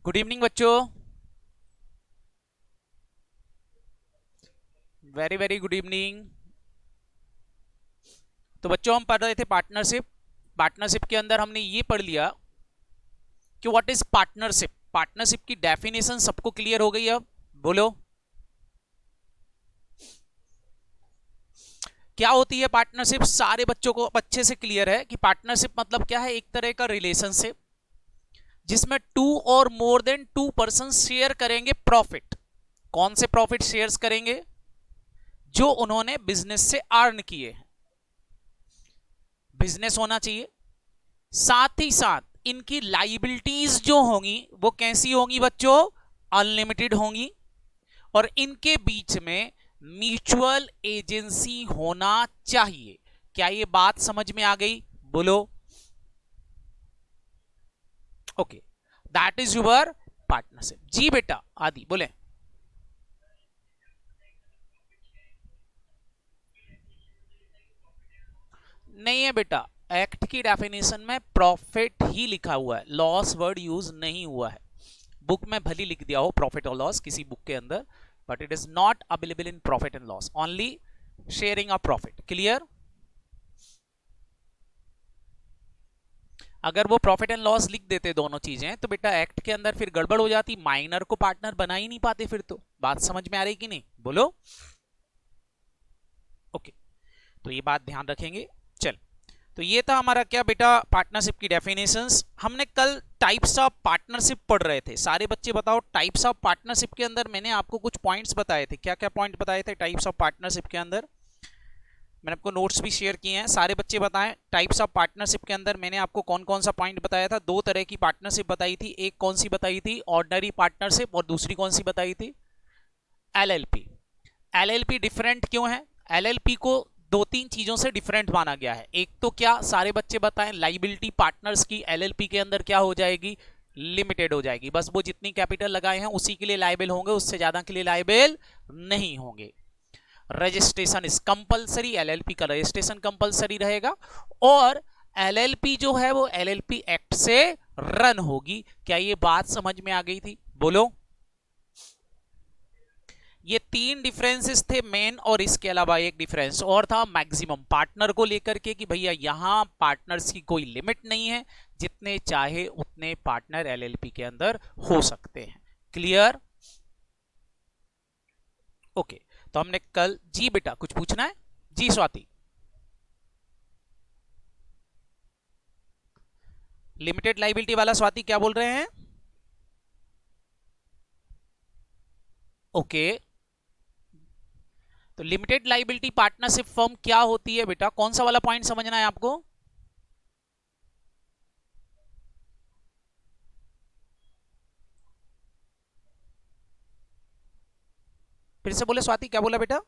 Good evening बच्चों। Very very good evening. तो बच्चों हम पढ़ रहे थे पार्टनरशिप। पार्टनरशिप के अंदर हमने ये पढ़ लिया कि व्हाट इज पार्टनरशिप। पार्टनरशिप की डेफिनेशन सबको क्लियर हो गई। अब बोलो क्या होती है पार्टनरशिप। सारे बच्चों को अच्छे से क्लियर है कि पार्टनरशिप मतलब क्या है। एक तरह का रिलेशनशिप जिसमें टू और more than two person share करेंगे प्रॉफिट। कौन से प्रॉफिट शेयर करेंगे? जो उन्होंने बिजनेस से अर्न किए हैं। बिजनेस होना चाहिए, साथ ही साथ इनकी लाइबिलिटीज जो होंगी वो कैसी होंगी बच्चों? अनलिमिटेड होंगी। और इनके बीच में म्यूचुअल एजेंसी होना चाहिए। क्या ये बात समझ में आ गई? बोलो। Okay, that is your partnership. जी बेटा आदि बोले। नहीं है बेटा, एक्ट की डेफिनेशन में प्रॉफिट ही लिखा हुआ है, लॉस वर्ड यूज नहीं हुआ है। बुक में भली लिख दिया हो प्रॉफिट और लॉस किसी बुक के अंदर, but it is not available in profit and loss, only sharing of profit. Clear? अगर वो प्रॉफिट एंड लॉस लिख देते दोनों चीजें तो बेटा एक्ट के अंदर फिर गड़बड़ हो जाती, माइनर को पार्टनर बना ही नहीं पाते फिर। तो बात समझ में आ रही कि नहीं? बोलो। ओके, तो ये बात ध्यान रखेंगे। चल, तो ये था हमारा क्या बेटा, पार्टनरशिप की डेफिनेशंस। हमने कल टाइप्स ऑफ पार्टनरशिप पढ़ रहे थे। सारे बच्चे बताओ, टाइप्स ऑफ पार्टनरशिप के अंदर मैंने आपको कुछ पॉइंट्स बताए थे। क्या क्या पॉइंट बताए थे टाइप्स ऑफ पार्टनरशिप के अंदर? मैंने आपको नोट्स भी शेयर किए हैं, सारे बच्चे बताएं। टाइप्स ऑफ पार्टनरशिप के अंदर मैंने आपको कौन कौन सा पॉइंट बताया था? दो तरह की पार्टनरशिप बताई थी। एक कौन सी बताई थी? Ordinary partnership. और दूसरी कौन सी बताई थी? एलएलपी। एलएलपी डिफरेंट क्यों है? एलएलपी को दो तीन चीजों से डिफरेंट माना गया है। एक तो क्या, सारे बच्चे बताएं, लाइबिलिटी पार्टनर्स की एलएलपी के अंदर क्या हो जाएगी? लिमिटेड हो जाएगी। बस वो जितनी कैपिटल लगाए हैं उसी के लिए लाइबल होंगे, उससे ज्यादा के लिए लाइबल नहीं होंगे। रजिस्ट्रेशन इज कंपलसरी, एलएलपी का रजिस्ट्रेशन कंपलसरी रहेगा। और एलएलपी जो है वो एलएलपी एक्ट से रन होगी। क्या ये बात समझ में आ गई थी? बोलो। ये तीन डिफरेंसेस थे मेन, और इसके अलावा एक डिफरेंस और था मैक्सिमम पार्टनर को लेकर के कि भैया यहां पार्टनर्स की कोई लिमिट नहीं है, जितने चाहे उतने पार्टनर एलएलपी के अंदर हो सकते हैं। क्लियर? ओके, तो हमने कल, जी बेटा कुछ पूछना है? जी स्वाति। लिमिटेड लाइबिलिटी वाला स्वाति क्या बोल रहे हैं? ओके, तो लिमिटेड लाइबिलिटी पार्टनरशिप फर्म क्या होती है बेटा? कौन सा वाला पॉइंट समझना है आपको? फिर से बोले स्वाति, क्या बोला बेटा?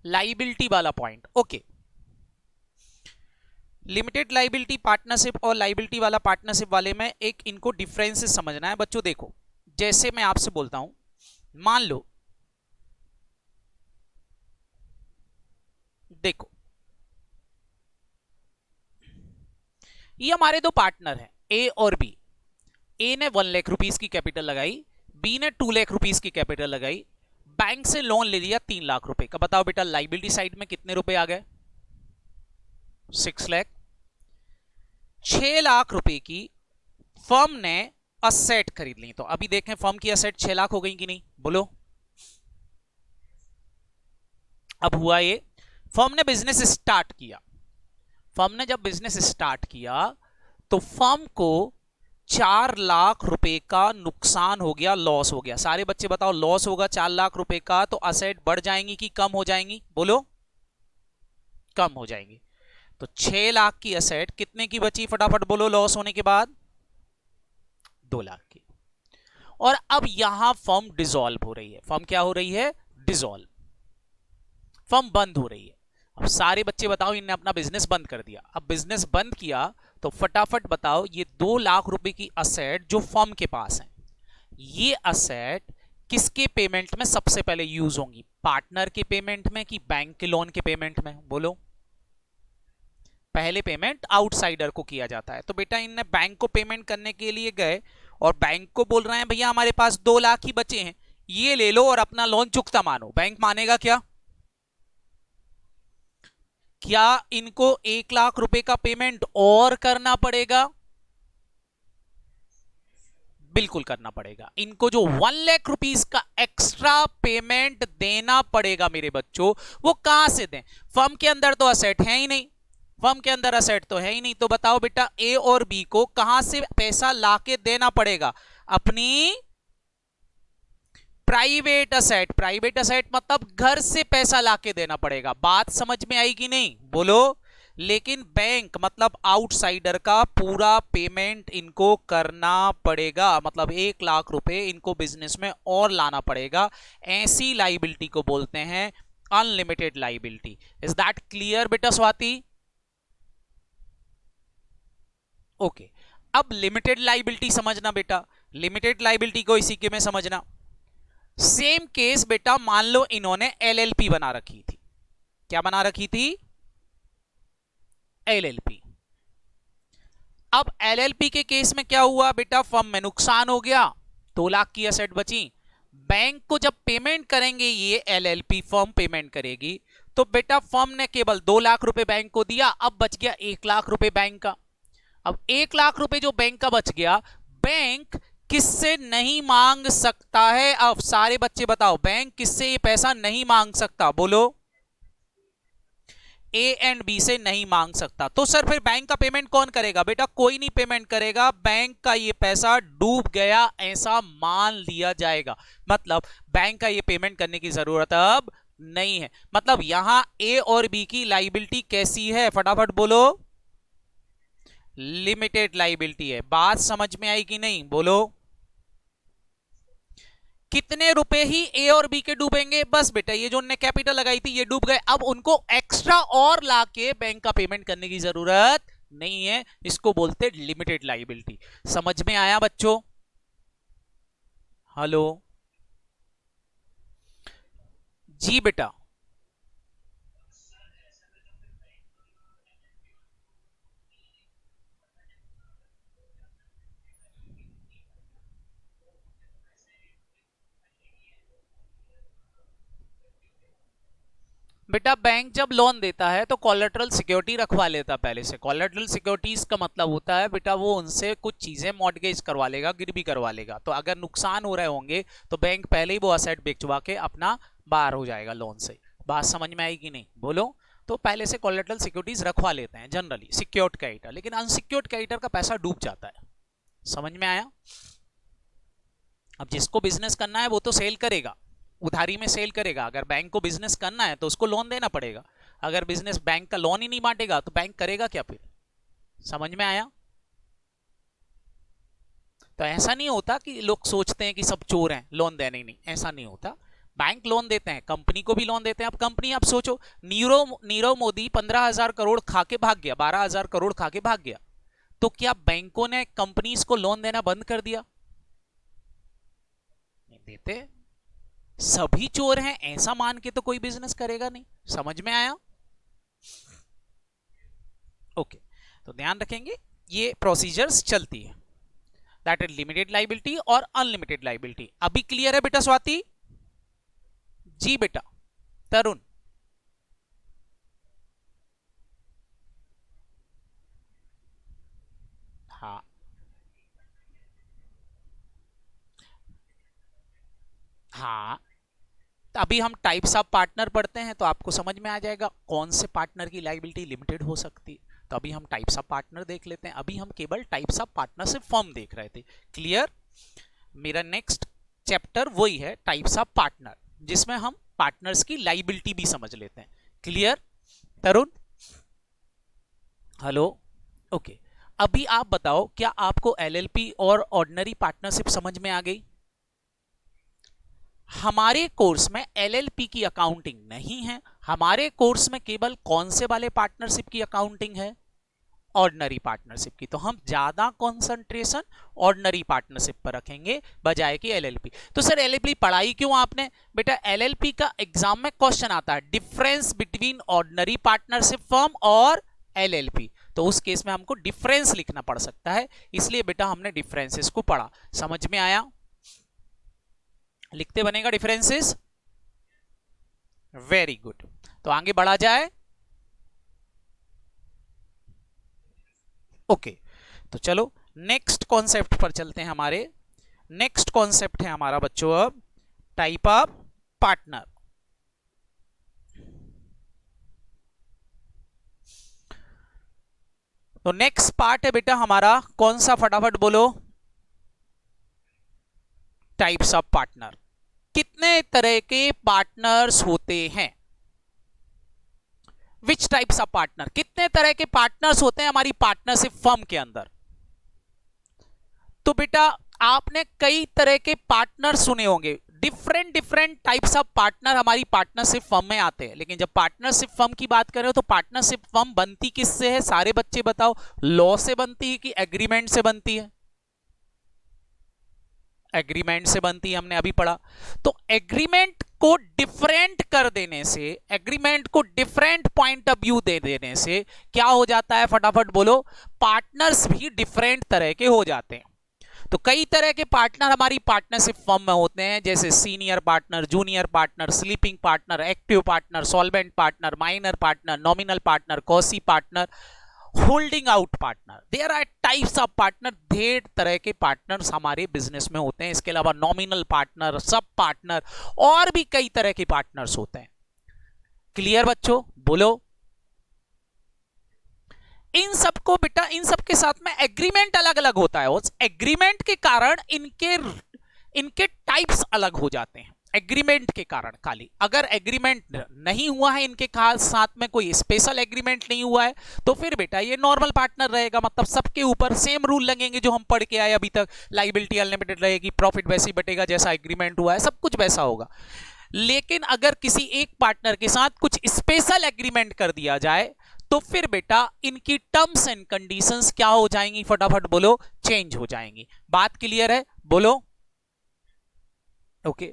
लाइबिलिटी वाला point. Okay, limited liability partnership और लाइबिलिटी वाला पार्टनरशिप वाले में एक इनको डिफरेंसेस समझना है बच्चों। देखो, जैसे मैं आपसे बोलता हूं, मान लो, देखो ये हमारे दो पार्टनर हैं ए और बी। ए ने 1 लाख रुपीस की कैपिटल लगाई, बी ने 2 लाख रुपीस की कैपिटल लगाई, बैंक से लोन ले लिया 3 लाख रुपए का। बताओ बेटा लाइबिलिटी साइड में कितने रुपए आ गए? 6 लाख। 6 लाख रुपए की फर्म ने असेट खरीद ली। तो अभी देखें फर्म की असेट 6 लाख हो गई कि नहीं? बोलो। अब हुआ ये, फर्म ने बिजनेस स्टार्ट किया। फर्म ने जब बिजनेस स्टार्ट किया तो फर्म को 4 लाख रुपए का नुकसान हो गया, लॉस हो गया। सारे बच्चे बताओ, लॉस होगा 4 लाख रुपए का तो असेट बढ़ जाएंगी कि कम हो जाएंगी? बोलो। कम हो जाएंगी। तो 6 लाख की असेट कितने की बची? फटाफट बोलो, लॉस होने के बाद 2 लाख की। और अब यहां फर्म डिसॉल्व हो रही है। फर्म क्या हो रही है? डिसॉल्व। फर्म बंद हो रही है। अब सारे बच्चे बताओ, इनने अपना बिजनेस बंद कर दिया। अब बिजनेस बंद किया तो फटाफट बताओ, ये 2 लाख रुपए की असेट जो फर्म के पास है, ये असेट किसके पेमेंट में सबसे पहले यूज होंगी? पार्टनर के पेमेंट में कि बैंक के लोन के पेमेंट में? बोलो। पहले पेमेंट आउटसाइडर को किया जाता है। तो बेटा इनने बैंक को पेमेंट करने के लिए गए और बैंक को बोल रहे हैं भैया हमारे पास 2 लाख ही बचे हैं, ये ले लो और अपना लोन चुकता मानो। बैंक मानेगा क्या? क्या इनको 1 लाख रुपए का पेमेंट और करना पड़ेगा? बिल्कुल करना पड़ेगा। इनको जो 1 लाख रुपीस का एक्स्ट्रा पेमेंट देना पड़ेगा मेरे बच्चों, वो कहां से दें? फर्म के अंदर तो असेट है ही नहीं, फर्म के अंदर असेट तो है ही नहीं। तो बताओ बेटा ए और बी को कहां से पैसा लाके देना पड़ेगा? अपनी प्राइवेट असेट। प्राइवेट असेट मतलब घर से पैसा लाके देना पड़ेगा। बात समझ में आई कि नहीं? बोलो। लेकिन बैंक मतलब आउटसाइडर का पूरा पेमेंट इनको करना पड़ेगा, मतलब 1 लाख रुपए इनको बिजनेस में और लाना पड़ेगा। ऐसी लाइबिलिटी को बोलते हैं unlimited liability. Is that clear बेटा स्वाति? ओके, अब लिमिटेड लाइबिलिटी समझना बेटा। लिमिटेड लाइबिलिटी को इसी के में समझना। सेम केस बेटा, मान लो इन्होंने एलएलपी बना रखी थी। क्या बना रखी थी? एलएलपी। अब एलएलपी के केस में क्या हुआ बेटा? फर्म में नुकसान हो गया, 2 लाख की एसेट बची। बैंक को जब पेमेंट करेंगे, ये एलएलपी फर्म पेमेंट करेगी, तो बेटा फर्म ने केवल 2 लाख रुपए बैंक को दिया, अब बच गया 1 लाख रुपए बैंक का। अब 1 लाख रुपए जो बैंक का बच गया, बैंक किससे नहीं मांग सकता है? अब सारे बच्चे बताओ, बैंक किससे ये पैसा नहीं मांग सकता? बोलो। ए एंड बी से नहीं मांग सकता। तो सर फिर बैंक का पेमेंट कौन करेगा? बेटा कोई नहीं पेमेंट करेगा, बैंक का ये पैसा डूब गया ऐसा मान लिया जाएगा। मतलब बैंक का ये पेमेंट करने की जरूरत अब नहीं है। मतलब यहां ए और बी की लाइबिलिटी कैसी है? फटाफट बोलो। लिमिटेड लाइबिलिटी है। बात समझ में आई कि नहीं? बोलो। कितने रुपए ही ए और बी के डूबेंगे? बस बेटा ये जो उन्होंने कैपिटल लगाई थी ये डूब गए, अब उनको एक्स्ट्रा और लाके बैंक का पेमेंट करने की जरूरत नहीं है। इसको बोलते लिमिटेड लाइबिलिटी। समझ में आया बच्चों? हेलो जी बेटा। बेटा बैंक जब लोन देता है तो कोलेटरल सिक्योरिटी रखवा लेता पहले से। कोलेटरल सिक्योरिटीज का मतलब होता है बेटा वो उनसे कुछ चीजें मॉर्गेज करवा लेगा, गिरवी करवा लेगा। तो अगर नुकसान हो रहे होंगे तो बैंक पहले ही वो असेट बेचवा के अपना बाहर हो जाएगा लोन से। बात समझ में आई कि नहीं? बोलो। तो पहले से कोलेटरल सिक्योरिटीज रखवा लेते हैं जनरली सिक्योर्ड क्रेडिटर, लेकिन अनसिक्योर्ड क्रेडिटर का पैसा डूब जाता है। समझ में आया? अब जिसको बिजनेस करना है वो तो सेल करेगा, उधारी में सेल करेगा। अगर बैंक को बिजनेस करना है तो उसको लोन देना पड़ेगा। अगर बिजनेस बैंक का लोन ही नहीं बांटेगा तो बैंक करेगा क्या फिर? समझ में आया? तो ऐसा नहीं होता कि लोग सोचते हैं कि सब चोर हैं लोन देने, नहीं, ऐसा नहीं होता। बैंक लोन देते हैं, कंपनी को भी लोन देते हैं। अब कंपनी, आप सोचो नीरव मोदी 15,000 करोड़ खा के भाग गया, 12,000 करोड़ खा के भाग गया, तो क्या बैंकों ने कंपनीज को लोन देना बंद कर दिया? नहीं देते। सभी चोर हैं ऐसा मान के तो कोई बिजनेस करेगा नहीं। समझ में आया? ओके, तो ध्यान रखेंगे ये प्रोसीजर्स चलती है, दैट इज लिमिटेड लाइबिलिटी और अनलिमिटेड लाइबिलिटी। अभी क्लियर है बेटा स्वाति? जी बेटा। तरुण। हाँ हाँ, तो अभी हम टाइप्स ऑफ पार्टनर पढ़ते हैं तो आपको समझ में आ जाएगा कौन से पार्टनर की लाइबिलिटी लिमिटेड हो सकती है। तो अभी हम टाइप्स ऑफ पार्टनर देख लेते हैं। अभी हम केवल टाइप्स ऑफ पार्टनरशिप फर्म देख रहे थे। क्लियर? मेरा नेक्स्ट चैप्टर वही है टाइप्स ऑफ पार्टनर, जिसमें हम पार्टनर्स की लाइबिलिटी भी समझ लेते हैं। क्लियर तरुण? Hello okay. अभी आप बताओ क्या आपको एलएलपी और ऑर्डिनरी पार्टनरशिप समझ में आ गई? हमारे कोर्स में एलएलपी की अकाउंटिंग नहीं है। हमारे कोर्स में केवल कौन से वाले पार्टनरशिप की अकाउंटिंग है? ऑर्डिनरी पार्टनरशिप की। तो हम ज्यादा कंसंट्रेशन ऑर्डिनरी पार्टनरशिप पर रखेंगे बजाय कि एलएलपी। तो सर एलएलपी पढ़ाई क्यों आपने? बेटा एलएलपी का एग्जाम में क्वेश्चन आता है, difference between ordinary partnership firm और LLP, तो उस केस में हमको डिफरेंस लिखना पड़ सकता है, इसलिए बेटा हमने डिफरेंसेस को पढ़ा। समझ में आया? लिखते बनेगा डिफरेंसेस। वेरी गुड, तो आगे बढ़ा जाए। ओके, तो चलो नेक्स्ट कॉन्सेप्ट पर चलते हैं। हमारे नेक्स्ट कॉन्सेप्ट है हमारा बच्चों अब टाइप ऑफ पार्टनर। तो नेक्स्ट पार्ट है बेटा हमारा कौन सा, फटाफट बोलो। Types of partner. कितने तरह के पार्टनर्स होते हैं? विच टाइप्स ऑफ पार्टनर, कितने तरह के पार्टनर्स होते हैं हमारी पार्टनरशिप फर्म के अंदर? तो बेटा आपने कई तरह के पार्टनर सुने होंगे, different different types of partner हमारी पार्टनरशिप फर्म में आते हैं। लेकिन जब पार्टनरशिप फर्म की बात करें तो पार्टनरशिप फर्म बनती किससे है? सारे बच्चे बताओ, लॉ से बनती है कि एग्रीमेंट से बनती है? एग्रीमेंट से बनती है, हमने अभी पढ़ा। तो एग्रीमेंट को डिफरेंट कर देने से, एग्रीमेंट को डिफरेंट पॉइंट ऑफ व्यू दे देने से क्या हो जाता है? फटाफट बोलो। पार्टनर्स भी डिफरेंट तरह के हो जाते हैं। तो कई तरह के पार्टनर हमारी पार्टनरशिप फर्म में होते हैं, जैसे senior partner, junior partner, sleeping partner, active partner, solvent partner, minor partner, nominal partner, quasi partner, holding out partner. There are types of partner, ढेर तरह के पार्टनर्स हमारे बिजनेस में होते हैं। इसके अलावा नॉमिनल पार्टनर, सब पार्टनर और भी कई तरह के पार्टनर्स होते हैं। क्लियर बच्चों? बोलो। इन सबको बेटा, इन सब के साथ में एग्रीमेंट अलग अलग होता है। उस एग्रीमेंट के कारण इनके टाइप्स अलग हो जाते हैं, एग्रीमेंट के कारण खाली। अगर एग्रीमेंट नहीं हुआ है इनके साथ में, कोई स्पेशल एग्रीमेंट नहीं हुआ है, तो फिर बेटा ये नॉर्मल पार्टनर रहेगा। मतलब सबके ऊपर सेम रूल लगेंगे जो हम पढ़ के आए अभी तक। लायबिलिटी अनलिमिटेड रहेगी, प्रॉफिट वैसे ही बटेगा जैसा एग्रीमेंट हुआ है, सब कुछ वैसा होगा। लेकिन अगर किसी एक पार्टनर के साथ कुछ स्पेशल एग्रीमेंट कर दिया जाए तो फिर बेटा इनकी टर्म्स एंड कंडीशंस क्या हो जाएंगी? फटाफट बोलो। चेंज हो जाएंगी। बात क्लियर है? बोलो। ओके,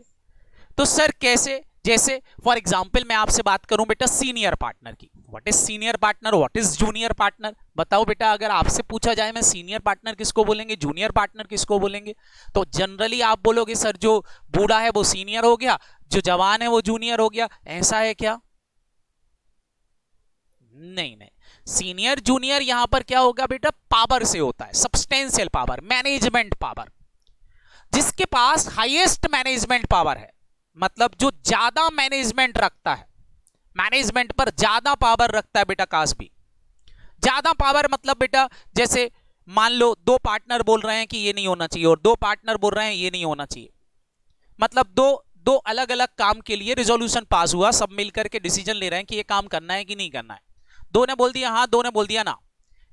तो सर कैसे? जैसे फॉर एग्जांपल मैं आपसे बात करूं बेटा सीनियर पार्टनर की। What is senior partner, what is junior partner? बताओ बेटा, अगर आपसे पूछा जाए मैं सीनियर पार्टनर किसको बोलेंगे, जूनियर पार्टनर किसको बोलेंगे, तो जनरली आप बोलोगे सर जो बूढ़ा है वो सीनियर हो गया, जो जवान है वो जूनियर हो गया। ऐसा है क्या? नहीं नहीं, सीनियर जूनियर यहां पर क्या होगा बेटा? पावर से होता है, सब्सटेंशियल पावर, मैनेजमेंट पावर। जिसके पास हाईएस्ट मैनेजमेंट पावर है, मतलब जो ज्यादा मैनेजमेंट रखता है, मैनेजमेंट पर ज्यादा पावर रखता है बेटा कासबी। ज्यादा पावर मतलब बेटा जैसे मान लो दो पार्टनर बोल रहे हैं कि ये नहीं होना चाहिए और दो पार्टनर बोल रहे हैं ये नहीं होना चाहिए, मतलब दो दो अलग अलग काम के लिए रिजोल्यूशन पास हुआ, सब मिलकर के डिसीजन ले रहे हैं कि ये काम करना है कि नहीं करना है। दो ने बोल दिया हाँ, दो ने बोल दिया ना,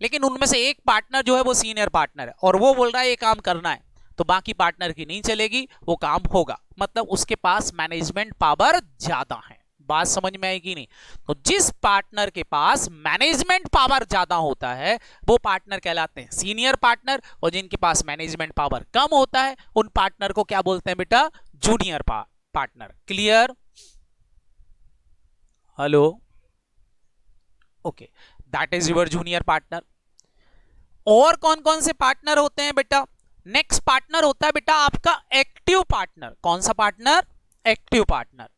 लेकिन उनमें से एक पार्टनर जो है वो सीनियर पार्टनर है और वो बोल रहा है ये काम करना है, तो बाकी पार्टनर की नहीं चलेगी, वो काम होगा। मतलब उसके पास मैनेजमेंट पावर ज्यादा है। बात समझ में आएगी नहीं? तो जिस पार्टनर के पास मैनेजमेंट पावर ज्यादा होता है वो पार्टनर कहलाते हैं सीनियर पार्टनर, और जिनके पास मैनेजमेंट पावर कम होता है उन पार्टनर को क्या बोलते हैं बेटा? Junior partner. Clear? Hello? Okay, that is your junior partner. और कौन कौन से पार्टनर होते हैं बेटा? नेक्स्ट पार्टनर होता है बेटा आपका एक्टिव पार्टनर। कौन सा partner? Active partner.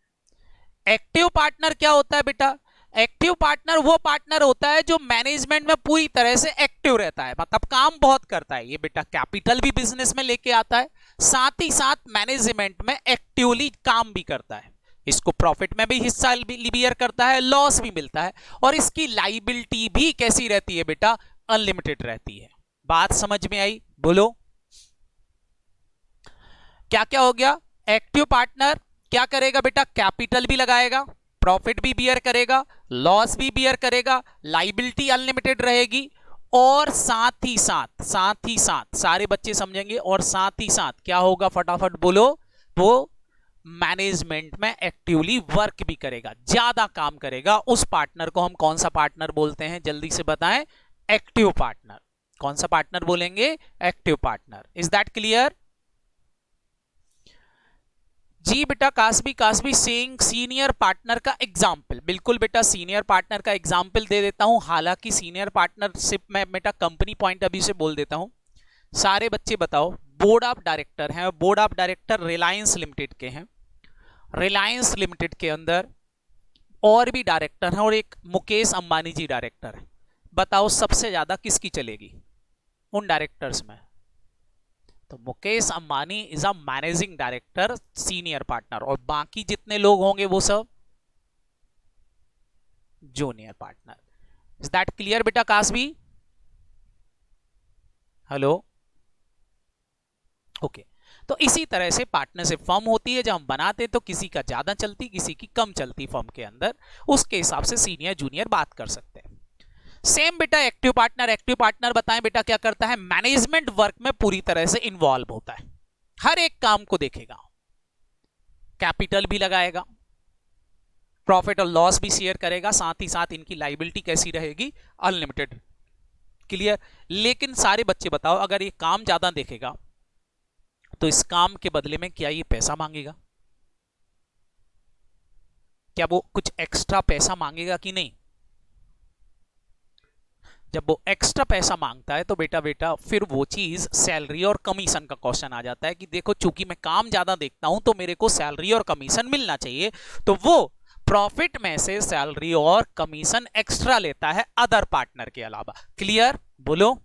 Active partner क्या होता है बेटा? एक्टिव पार्टनर वो पार्टनर होता है जो मैनेजमेंट में पूरी तरह से एक्टिव रहता है, मतलब काम बहुत करता है। ये बेटा कैपिटल भी बिजनेस में लेके आता है, साथ ही साथ मैनेजमेंट में एक्टिवली काम भी करता है। इसको प्रॉफिट में भी हिस्सा बियर करता है, लॉस भी मिलता है, और इसकी लाइबिलिटी भी कैसी रहती है बेटा? अनलिमिटेड रहती है। बात समझ में आई? बोलो। क्या क्या हो गया? एक्टिव पार्टनर क्या करेगा बेटा? कैपिटल भी लगाएगा, प्रॉफिट भी बियर करेगा, लॉस भी बियर करेगा, लाइबिलिटी अनलिमिटेड रहेगी, और साथ ही साथ सारे बच्चे समझेंगे, और साथ ही साथ क्या होगा? फटाफट बोलो। वो मैनेजमेंट में एक्टिवली वर्क भी करेगा, ज्यादा काम करेगा। उस पार्टनर को हम कौन सा पार्टनर बोलते हैं? जल्दी से बताएं। Active partner. कौन सा पार्टनर बोलेंगे? Active partner. Is that clear? जी बेटा कासबी कासबी सेइंग सीनियर पार्टनर का एग्जाम्पल, बिल्कुल बेटा सीनियर पार्टनर का एग्जाम्पल दे देता हूं। हालांकि सीनियर पार्टनरशिप में बेटा कंपनी पॉइंट अभी से बोल देता हूं। सारे बच्चे बताओ, बोर्ड ऑफ डायरेक्टर हैं, board of director Reliance limited के हैं। रिलायंस लिमिटेड के अंदर और भी डायरेक्टर हैं और एक मुकेश अंबानी जी डायरेक्टर है। बताओ सबसे ज्यादा किसकी चलेगी उन डायरेक्टर्स में? तो Mukesh Ambani is a managing director senior partner, और बाकी जितने लोग होंगे वो सब junior partner. Is that clear बेटा कासबी? Hello, okay. तो इसी तरह से पार्टनरशिप फर्म होती है, जब हम बनाते तो किसी का ज्यादा चलती किसी की कम चलती फर्म के अंदर, उसके हिसाब से सीनियर जूनियर बात कर सकते हैं। सेम बेटा एक्टिव पार्टनर, एक्टिव पार्टनर बताएं बेटा क्या करता है? मैनेजमेंट वर्क में पूरी तरह से इन्वॉल्व होता है, हर एक काम को देखेगा, कैपिटल भी लगाएगा, प्रॉफिट और लॉस भी शेयर करेगा, साथ ही साथ इनकी लाइबिलिटी कैसी रहेगी? अनलिमिटेड। क्लियर? लेकिन सारे बच्चे बताओ, अगर ये काम ज्यादा देखेगा तो इस काम के बदले में क्या ये पैसा मांगेगा? क्या वो कुछ एक्स्ट्रा पैसा मांगेगा कि नहीं? जब वो एक्स्ट्रा पैसा मांगता है तो बेटा बेटा फिर वो चीज सैलरी और कमीशन का क्वेश्चन आ जाता है कि देखो चूंकि मैं काम ज्यादा देखता हूं तो मेरे को सैलरी और कमीशन मिलना चाहिए, तो वो प्रॉफिट में से सैलरी और कमीशन एक्स्ट्रा लेता है अदर पार्टनर के अलावा। क्लियर? बोलो।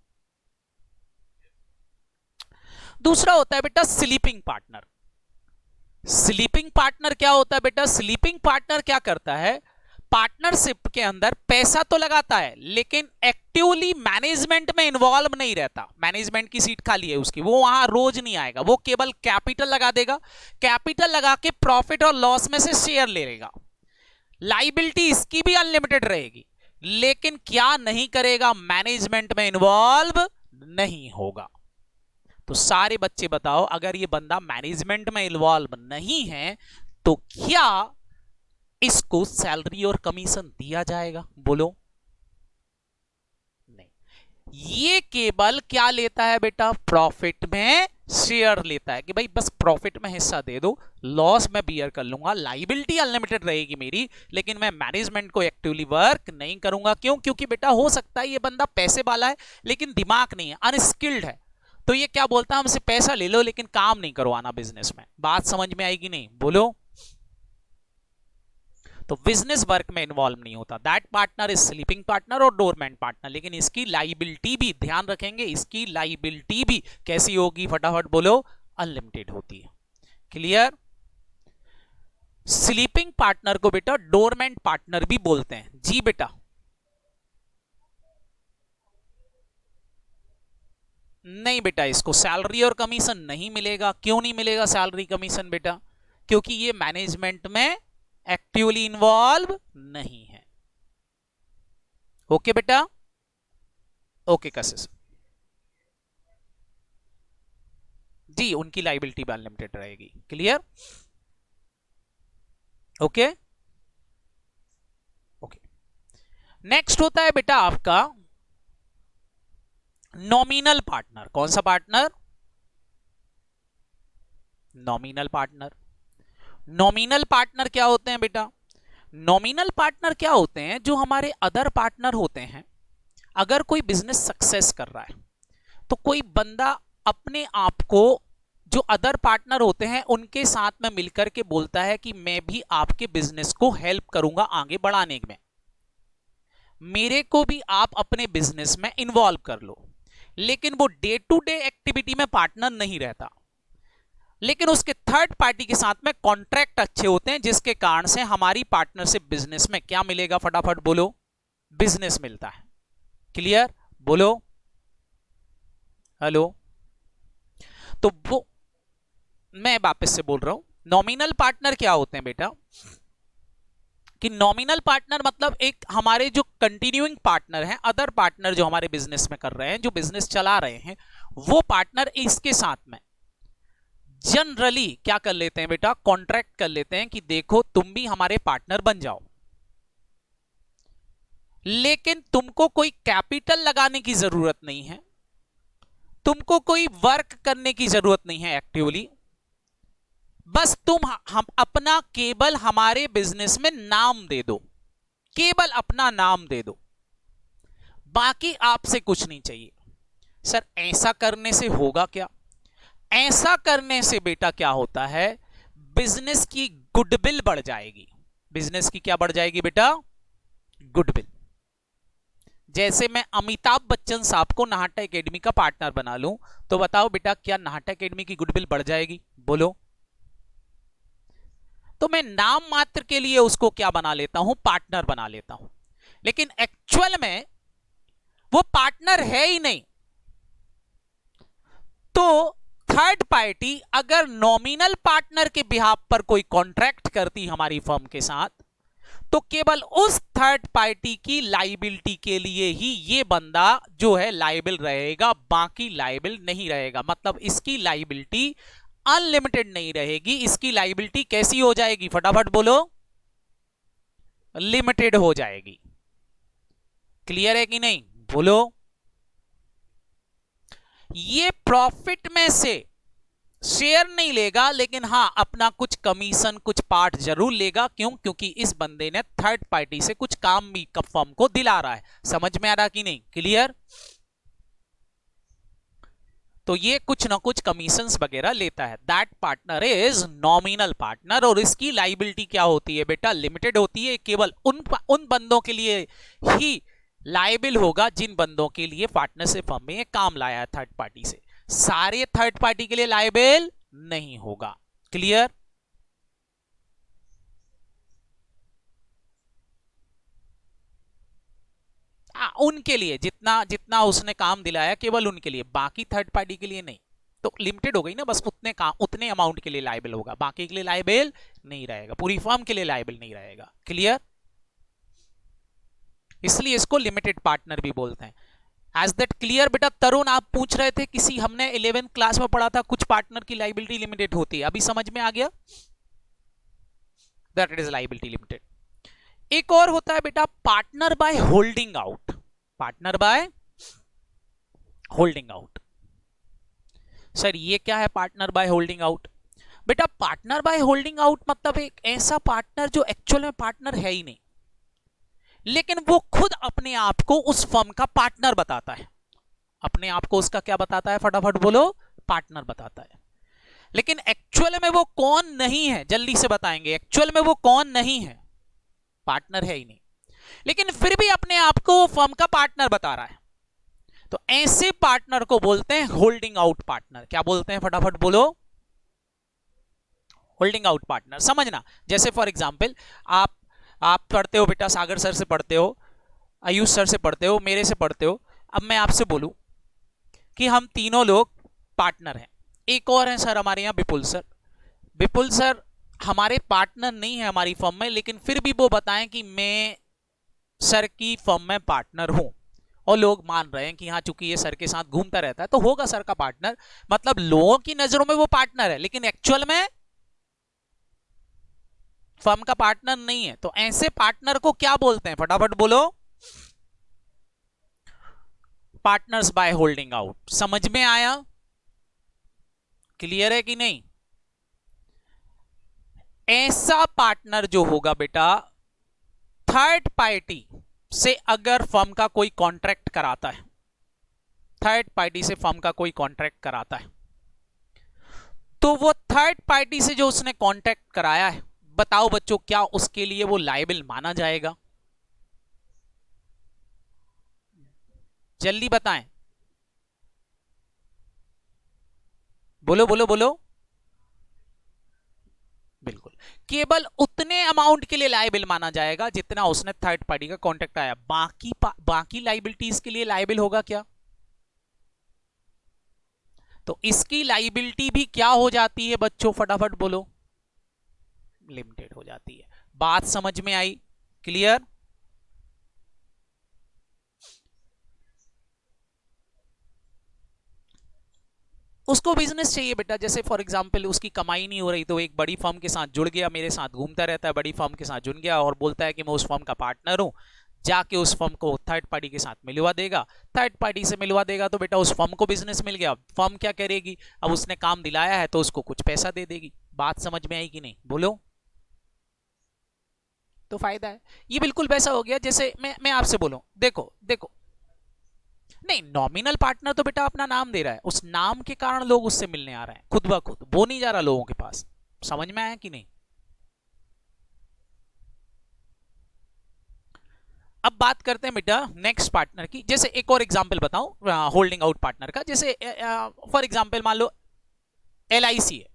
दूसरा होता है बेटा स्लीपिंग पार्टनर। स्लीपिंग पार्टनर क्या होता है बेटा? स्लीपिंग पार्टनर क्या करता है? पार्टनरशिप के अंदर पैसा तो लगाता है लेकिन एक्टिवली मैनेजमेंट में इन्वॉल्व नहीं रहता। मैनेजमेंट की सीट खाली है उसकी, वो वहां रोज नहीं आएगा, वो केवल कैपिटल लगा देगा, कैपिटल लगा के प्रॉफिट और लॉस में से शेयर ले लेगा। लाइबिलिटी इसकी भी अनलिमिटेड रहेगी, लेकिन क्या नहीं करेगा? मैनेजमेंट में इन्वॉल्व नहीं होगा। तो सारे बच्चे बताओ, अगर ये बंदा मैनेजमेंट में इन्वॉल्व नहीं है तो क्या इसको सैलरी और कमीशन दिया जाएगा? बोलो। नहीं, ये केवल क्या लेता है बेटा? प्रॉफिट में शेयर लेता है कि भाई बस प्रॉफिट में हिस्सा दे दो, लॉस में बियर कर लूंगा, लाइबिलिटी अनलिमिटेड रहेगी मेरी, लेकिन मैं मैनेजमेंट को एक्टिवली वर्क नहीं करूंगा। क्यों? क्योंकि बेटा हो सकता है ये बंदा पैसे वाला है लेकिन दिमाग नहीं है, अनस्किल्ड है, तो ये क्या बोलता है? हमसे पैसा ले लो लेकिन काम नहीं करवाना बिजनेस में। बात समझ में आएगी नहीं? बोलो। तो बिजनेस वर्क में इन्वॉल्व नहीं होता। That partner is sleeping partner और डोरमेंट पार्टनर। लेकिन इसकी लाइबिलिटी भी, ध्यान रखेंगे, इसकी लाइबिलिटी भी कैसी होगी? फटाफट बोलो। अनलिमिटेड होती है। क्लियर? स्लीपिंग पार्टनर को बेटा डोरमेंट पार्टनर भी बोलते हैं। जी बेटा। नहीं बेटा, इसको सैलरी और कमीशन नहीं मिलेगा। क्यों नहीं मिलेगा सैलरी कमीशन बेटा? क्योंकि ये मैनेजमेंट में एक्टिवली इन्वॉल्व नहीं है। ओके बेटा? ओके कसिस जी, उनकी लाइबिलिटी भी अनलिमिटेड रहेगी। क्लियर? Okay okay. नेक्स्ट होता है बेटा आपका नॉमिनल पार्टनर। कौन सा partner? Nominal partner. Nominal partner क्या होते हैं बेटा? नॉमिनल पार्टनर क्या होते हैं? जो हमारे अदर पार्टनर होते हैं, अगर कोई बिजनेस सक्सेस कर रहा है तो कोई बंदा अपने आप को, जो अदर पार्टनर होते हैं उनके साथ में मिलकर के बोलता है कि मैं भी आपके बिजनेस को हेल्प करूंगा आगे बढ़ाने में, मेरे को भी आप अपने बिजनेस में इन्वॉल्व कर लो। लेकिन वो डे टू डे एक्टिविटी में पार्टनर नहीं रहता, लेकिन उसके थर्ड पार्टी के साथ में कॉन्ट्रैक्ट अच्छे होते हैं, जिसके कारण से हमारी पार्टनरशिप बिजनेस में क्या मिलेगा? फटाफट बोलो। बिजनेस मिलता है। क्लियर? बोलो। हेलो। तो वो मैं वापस से बोल रहा हूं, नॉमिनल पार्टनर क्या होते हैं बेटा? कि नॉमिनल पार्टनर मतलब एक हमारे जो कंटिन्यूइंग पार्टनर हैं, अदर पार्टनर जो हमारे बिजनेस में कर रहे हैं, जो बिजनेस चला रहे हैं, वो पार्टनर इसके साथ में जनरली क्या कर लेते हैं बेटा? कॉन्ट्रैक्ट कर लेते हैं कि देखो तुम भी हमारे पार्टनर बन जाओ, लेकिन तुमको कोई कैपिटल लगाने की जरूरत नहीं है, तुमको कोई वर्क करने की जरूरत नहीं है एक्टिवली, बस तुम हम अपना केवल हमारे बिजनेस में नाम दे दो, केवल अपना नाम दे दो, बाकी आपसे कुछ नहीं चाहिए। सर ऐसा करने से होगा क्या? ऐसा करने से बेटा क्या होता है, बिजनेस की गुडविल बढ़ जाएगी। बिजनेस की क्या बढ़ जाएगी बेटा? गुडविल। जैसे मैं अमिताभ बच्चन साहब को नाहटा एकेडमी का पार्टनर बना लूं, तो बताओ बेटा क्या नाहटा एकेडमी की गुडविल बढ़ जाएगी? बोलो। तो मैं नाम मात्र के लिए उसको क्या बना लेता हूं, पार्टनर बना लेता हूं, लेकिन एक्चुअल में वो पार्टनर है ही नहीं। तो थर्ड पार्टी अगर नॉमिनल पार्टनर के बिहाफ पर कोई कॉन्ट्रैक्ट करती हमारी फर्म के साथ, तो केवल उस थर्ड पार्टी की लाइबिलिटी के लिए ही ये बंदा जो है लाइबल रहेगा, बाकी लाइबल नहीं रहेगा। मतलब इसकी लाइबिलिटी अनलिमिटेड नहीं रहेगी, इसकी लाइबिलिटी कैसी हो जाएगी? फटाफट बोलो। लिमिटेड हो जाएगी। क्लियर है कि नहीं? बोलो। ये प्रॉफिट में से शेयर नहीं लेगा, लेकिन हां अपना कुछ कमीशन, कुछ पार्ट जरूर लेगा। क्यों? क्योंकि इस बंदे ने थर्ड पार्टी से कुछ काम भी फर्म को दिला रहा है। समझ में आ रहा कि नहीं? क्लियर? तो ये कुछ ना कुछ कमीशंस वगैरह लेता है। That partner is nominal partner, और इसकी लाइबिलिटी क्या होती है बेटा? लिमिटेड होती है। केवल उन बंदों के लिए ही लाइबल होगा जिन बंदों के लिए पार्टनरशिप फर्म में काम लाया है थर्ड पार्टी से। सारे थर्ड पार्टी के लिए लाइबल नहीं होगा। क्लियर? उनके लिए जितना जितना उसने काम दिलाया केवल उनके लिए, बाकी थर्ड पार्टी के लिए नहीं। तो लिमिटेड हो गई ना, बस उतने काम, उतने अमाउंट के लिए लाइबल होगा, बाकी के लिए लाइबल नहीं रहेगा, पूरी फर्म के लिए लाइबल नहीं रहेगा। क्लियर? इसलिए इसको लिमिटेड पार्टनर भी बोलते हैं। एज दैट क्लियर बेटा? तरुण आप पूछ रहे थे, किसी हमने 11th क्लास में पढ़ा था कुछ पार्टनर की लाइबिलिटी लिमिटेड होती है, अभी समझ में आ गया? That it is liability limited. एक और होता है बेटा partner by holding out. Partner by holding out. Sir ये क्या है पार्टनर बाय होल्डिंग आउट? बेटा पार्टनर बाय होल्डिंग आउट मतलब एक ऐसा पार्टनर जो एक्चुअल में पार्टनर है ही नहीं, लेकिन वो खुद अपने आप को उस फर्म का पार्टनर बताता है। अपने आप को उसका क्या बताता है? फटाफट बोलो। पार्टनर बताता है। लेकिन एक्चुअल में वो कौन नहीं है, जल्दी से बताएंगे। एक्चुअल में वो कौन नहीं है? पार्टनर है ही नहीं, लेकिन फिर भी अपने आप को फर्म का पार्टनर बता रहा है। तो ऐसे पार्टनर को बोलते हैं होल्डिंग आउट पार्टनर। क्या बोलते हैं? फटाफट बोलो। Holding out partner. समझना, जैसे फॉर एग्जांपल आप पढ़ते हो बेटा, सागर सर से पढ़ते हो, आयुष सर से पढ़ते हो, मेरे से पढ़ते हो। अब मैं आपसे बोलूं कि हम तीनों लोग पार्टनर हैं। एक और है सर हमारे यहाँ विपुल सर। विपुल सर हमारे पार्टनर नहीं है हमारी फर्म में, लेकिन फिर भी वो बताएं कि मैं सर की फर्म में पार्टनर हूं, और लोग मान रहे हैं कि हाँ चूंकि ये सर के साथ घूमता रहता है तो होगा सर का पार्टनर। मतलब लोगों की नजरों में वो पार्टनर है, लेकिन एक्चुअल में फर्म का पार्टनर नहीं है। तो ऐसे पार्टनर को क्या बोलते हैं? फटाफट बोलो। Partners by holding out. समझ में आया? क्लियर है कि नहीं? ऐसा पार्टनर जो होगा बेटा, थर्ड पार्टी से अगर फर्म का कोई कॉन्ट्रैक्ट कराता है, थर्ड पार्टी से फर्म का कोई कॉन्ट्रैक्ट कराता है, तो वो थर्ड पार्टी से जो उसने कॉन्ट्रैक्ट कराया है, बताओ बच्चों क्या उसके लिए वो लायबल माना जाएगा? जल्दी बताएं, बोलो बोलो बोलो। बिल्कुल, केवल उतने अमाउंट के लिए लायबल माना जाएगा जितना उसने थर्ड पार्टी का कॉन्ट्रैक्ट आया। बाकी लाइबिलिटीज के लिए लायबल होगा क्या? तो इसकी लाइबिलिटी भी क्या हो जाती है बच्चों? फटाफट बोलो। लिमिटेड हो जाती है। बात समझ में आई? क्लियर? उसको बिजनेस चाहिए बेटा। जैसे फॉर एग्जांपल उसकी कमाई नहीं हो रही, तो एक बड़ी फर्म के साथ जुड़ गया, मेरे साथ घूमता रहता है, बड़ी फर्म के साथ जुड़ गया और बोलता है कि मैं उस फर्म का पार्टनर हूं। जाके उस फर्म को थर्ड पार्टी के साथ मिलवा देगा। थर्ड पार्टी से मिलवा देगा तो बेटा उस फर्म को बिजनेस मिल गया। फर्म क्या करेगी? अब उसने काम दिलाया है तो उसको कुछ पैसा दे देगी। बात समझ में आई कि नहीं, बोलो। तो फायदा है। ये बिल्कुल वैसा हो गया जैसे मैं आपसे बोलूं, देखो देखो, नहीं, नॉमिनल पार्टनर तो बेटा अपना नाम दे रहा है, उस नाम के कारण लोग उससे मिलने आ रहे हैं खुद ब खुद, वो नहीं जा रहा लोगों के पास। समझ में आया कि नहीं? अब बात करते हैं बेटा नेक्स्ट पार्टनर की। जैसे एक और एग्जांपल बताऊं होल्डिंग आउट पार्टनर का। जैसे फॉर एग्जांपल मान लो LIC है,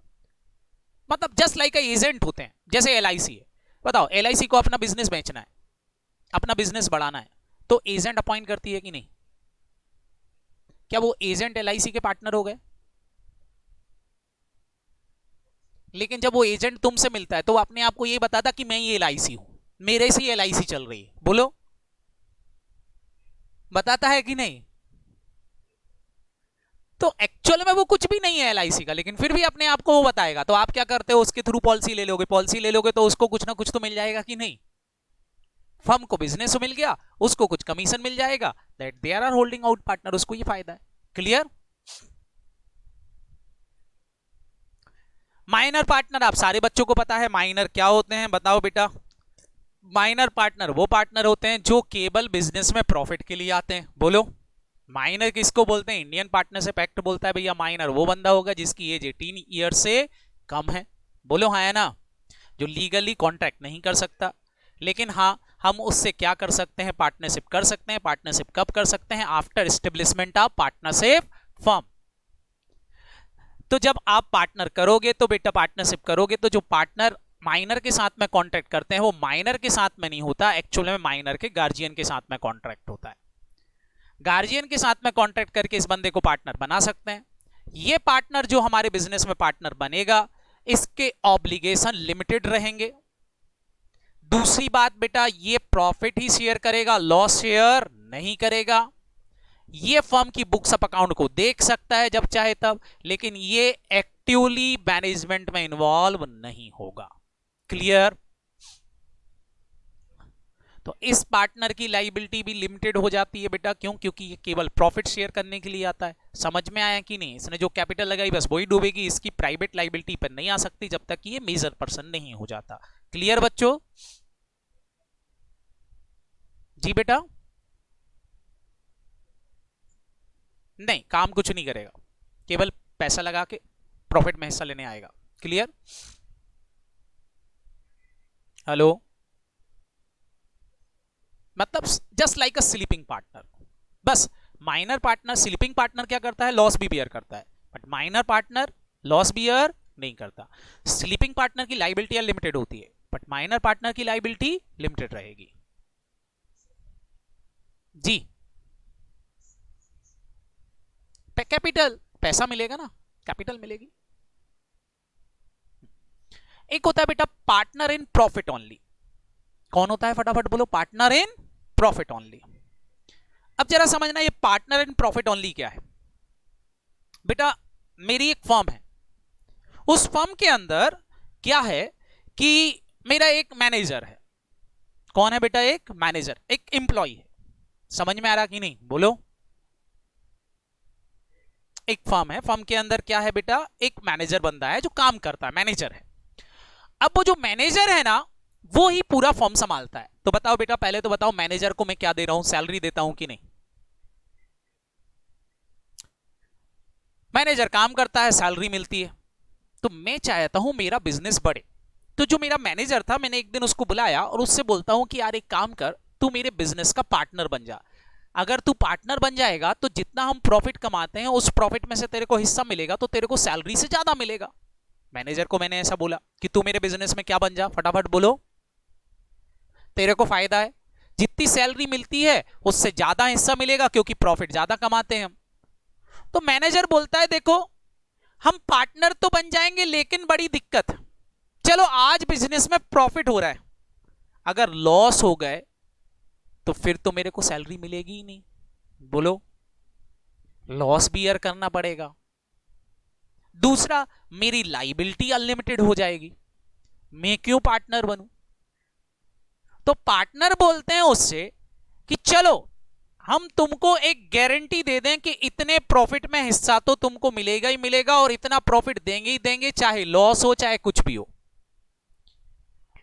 मतलब जस्ट लाइक एजेंट होते हैं, जैसे LIC है। बताओ LIC को अपना बिजनेस बेचना है, अपना बिजनेस बढ़ाना है, तो एजेंट अपॉइंट करती है कि नहीं? क्या वो एजेंट LIC के पार्टनर हो गए? लेकिन जब वो एजेंट तुमसे मिलता है तो वो अपने आप को ये बताता कि मैं ये LIC हूं, मेरे से ही LIC चल रही है, बोलो, बताता है कि नहीं? तो एक्चुअल में वो कुछ भी नहीं है LIC का, लेकिन फिर भी अपने आप को वो बताएगा। तो आप क्या करते हो, उसके थ्रू पॉलिसी ले लोगे, पॉलिसी ले लोगे तो उसको कुछ ना कुछ तो मिल जाएगा कि नहीं? फर्म को बिजनेस मिल गया, उसको कुछ कमीशन मिल जाएगा, that they are holding out partner, उसको ये फायदा है। क्लियर? माइनर पार्टनर आप सारे बच्चों को पता है माइनर क्या होते हैं, बताओ बेटा। माइनर पार्टनर वो पार्टनर होते हैं जो केवल बिजनेस में प्रॉफिट के लिए आते हैं, बोलो। माइनर किसको बोलते हैं? इंडियन पार्टनरशिप एक्ट बोलता है भैया माइनर वो बंदा होगा जिसकी एज 18 ईयर से कम है, बोलो हाँ है ना, जो लीगली कॉन्ट्रैक्ट नहीं कर सकता। लेकिन हाँ, हम उससे क्या कर सकते हैं, पार्टनरशिप कर सकते हैं। पार्टनरशिप कब कर सकते हैं? After establishment of partnership firm. तो जब आप पार्टनर करोगे तो बेटा पार्टनरशिप करोगे तो जो पार्टनर माइनर के साथ में कॉन्ट्रैक्ट करते हैं वो माइनर के साथ में नहीं होता, एक्चुअल में माइनर के गार्जियन के साथ में कॉन्ट्रैक्ट होता है। गार्जियन के साथ में कॉन्ट्रैक्ट करके इस बंदे को पार्टनर बना सकते हैं। ये पार्टनर जो हमारे बिजनेस में पार्टनर बनेगा, इसके ऑब्लिगेशन लिमिटेड रहेंगे। दूसरी बात बेटा, ये प्रॉफिट ही शेयर करेगा, लॉस शेयर नहीं करेगा। ये फर्म की बुक्स ऑफ अकाउंट को देख सकता है जब चाहे तब, लेकिन ये एक्टिवली मैनेजमेंट में इन्वॉल्व नहीं होगा। क्लियर? तो इस पार्टनर की लाइबिलिटी भी लिमिटेड हो जाती है बेटा, क्यों? क्योंकि ये केवल प्रॉफिट शेयर करने के लिए आता है। समझ में आया कि नहीं? इसने जो कैपिटल लगाई बस वही डूबेगी, इसकी प्राइवेट लाइबिलिटी पर नहीं आ सकती जब तक कि ये मेजर पर्सन नहीं हो जाता। क्लियर बच्चों? जी बेटा, नहीं काम कुछ नहीं करेगा, केवल पैसा लगा के प्रॉफिट में हिस्सा लेने आएगा। क्लियर? हेलो, मतलब just like a sleeping partner. बस माइनर पार्टनर, स्लीपिंग पार्टनर क्या करता है? लॉस भी बियर करता है, but minor partner loss bear नहीं करता। स्लीपिंग पार्टनर की लाइबिलिटी लिमिटेड होती है, बट माइनर पार्टनर की लाइबिलिटी लिमिटेड रहेगी। जी, कैपिटल, पैसा मिलेगा ना, कैपिटल मिलेगी। एक होता है बेटा पार्टनर इन प्रॉफिट ओनली। कौन होता है? फटाफट बोलो, पार्टनर इन प्रॉफिट ओनली। अब जरा समझना ये पार्टनर इन प्रॉफिट ओनली क्या है। बेटा मेरी एक फर्म है, उस फर्म के अंदर क्या है कि मेरा एक मैनेजर है। कौन है बेटा? एक मैनेजर, एक एम्प्लॉय है। समझ में आ रहा कि नहीं, बोलो। एक फर्म है, फर्म के अंदर क्या है बेटा? एक मैनेजर बंदा है जो काम करता है, मैनेजर है। अब वो जो मैनेजर है ना, वो ही पूरा फर्म संभालता है। तो बताओ बेटा, पहले तो बताओ मैनेजर को मैं क्या दे रहा हूं, सैलरी देता हूं कि नहीं? मैनेजर काम करता है, सैलरी मिलती है। तो मैं चाहता हूं मेरा बिजनेस बढ़े, तो जो मेरा मैनेजर था, मैंने एक दिन उसको बुलाया और उससे बोलता हूं कि यार एक काम कर, तू मेरे बिजनेस का पार्टनर बन जा। अगर तू पार्टनर बन जाएगा तो जितना हम प्रॉफिट कमाते हैं उस प्रॉफिट में से तेरे को हिस्सा मिलेगा, तो तेरे को सैलरी से ज्यादा मिलेगा। मैनेजर को मैंने ऐसा बोला कि तू मेरे बिजनेस में क्या बन जा, फटाफट बोलो। तेरे को फायदा है, जितनी सैलरी मिलती है उससे ज्यादा हिस्सा मिलेगा क्योंकि प्रॉफिट ज्यादा कमाते हैं हम। तो मैनेजर बोलता है देखो हम पार्टनर तो बन जाएंगे, लेकिन बड़ी दिक्कत, चलो आज बिजनेस में प्रॉफिट हो रहा है, अगर लॉस हो गए तो फिर तो मेरे को सैलरी मिलेगी ही नहीं, बोलो, लॉस बियर करना पड़ेगा। दूसरा, मेरी लाइबिलिटी अनलिमिटेड हो जाएगी, मैं क्यों पार्टनर बनूं? तो पार्टनर बोलते हैं उससे कि चलो हम तुमको एक गारंटी दे दें कि इतने प्रॉफिट में हिस्सा तो तुमको मिलेगा ही मिलेगा और इतना प्रॉफिट देंगे ही देंगे, चाहे लॉस हो चाहे कुछ भी हो।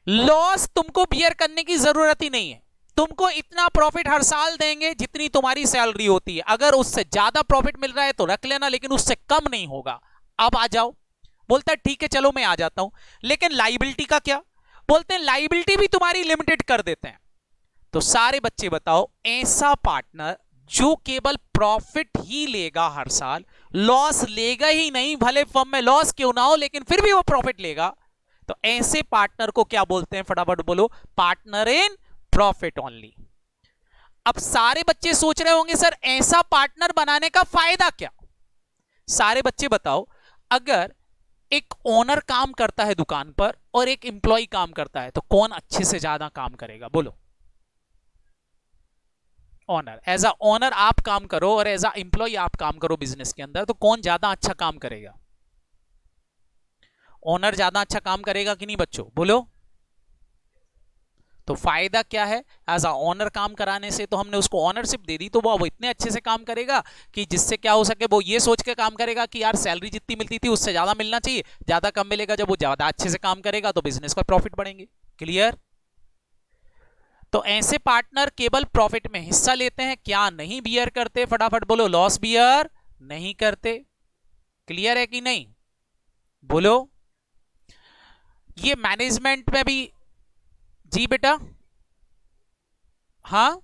लॉस तुमको बियर करने की जरूरत ही नहीं है। तुमको इतना प्रॉफिट हर साल देंगे जितनी तुम्हारी सैलरी होती है। अगर उससे ज्यादा प्रॉफिट मिल रहा है तो रख लेना, लेकिन उससे कम नहीं होगा। अब आ जाओ। बोलता है ठीक है चलो मैं आ जाता हूं, लेकिन लाइबिलिटी का क्या? बोलते हैं लाइबिलिटी भी तुम्हारी लिमिटेड कर देते हैं। तो सारे बच्चे बताओ, ऐसा पार्टनर जो केवल प्रॉफिट ही लेगा हर साल, लॉस लेगा ही नहीं, भले फर्म में लॉस क्यों ना हो लेकिन फिर भी वो प्रॉफिट लेगा, तो ऐसे पार्टनर को क्या बोलते हैं? फटाफट बोलो। Partner in profit only. अब सारे बच्चे सोच रहे होंगे सर ऐसा पार्टनर बनाने का फायदा क्या? सारे बच्चे बताओ, अगर एक ओनर काम करता है दुकान पर और एक एम्प्लॉय काम करता है, तो कौन अच्छे से ज्यादा काम करेगा? बोलो। ओनर। एज अ ओनर आप काम करो और एज अ एम्प्लॉय आप काम करो बिजनेस के अंदर, तो कौन ज्यादा अच्छा काम करेगा? ओनर ज्यादा अच्छा काम करेगा कि नहीं बच्चों? बोलो। तो फायदा क्या है? एज अ ओनर काम कराने से तो हमने उसको ओनरशिप दे दी, तो वो इतने अच्छे से काम करेगा कि जिससे क्या हो सके, वो ये सोच के काम करेगा कि यार सैलरी जितनी मिलती थी उससे ज्यादा मिलना चाहिए, ज्यादा कम मिलेगा। जब वो ज्यादा अच्छे से काम करेगा तो बिजनेस का प्रॉफिट बढ़ेंगे। क्लियर? तो ऐसे पार्टनर केवल प्रॉफिट में हिस्सा लेते हैं, क्या नहीं बियर करते? फटाफट बोलो। लॉस बियर नहीं करते। क्लियर है कि नहीं? बोलो। ये मैनेजमेंट में भी। जी बेटा। हाँ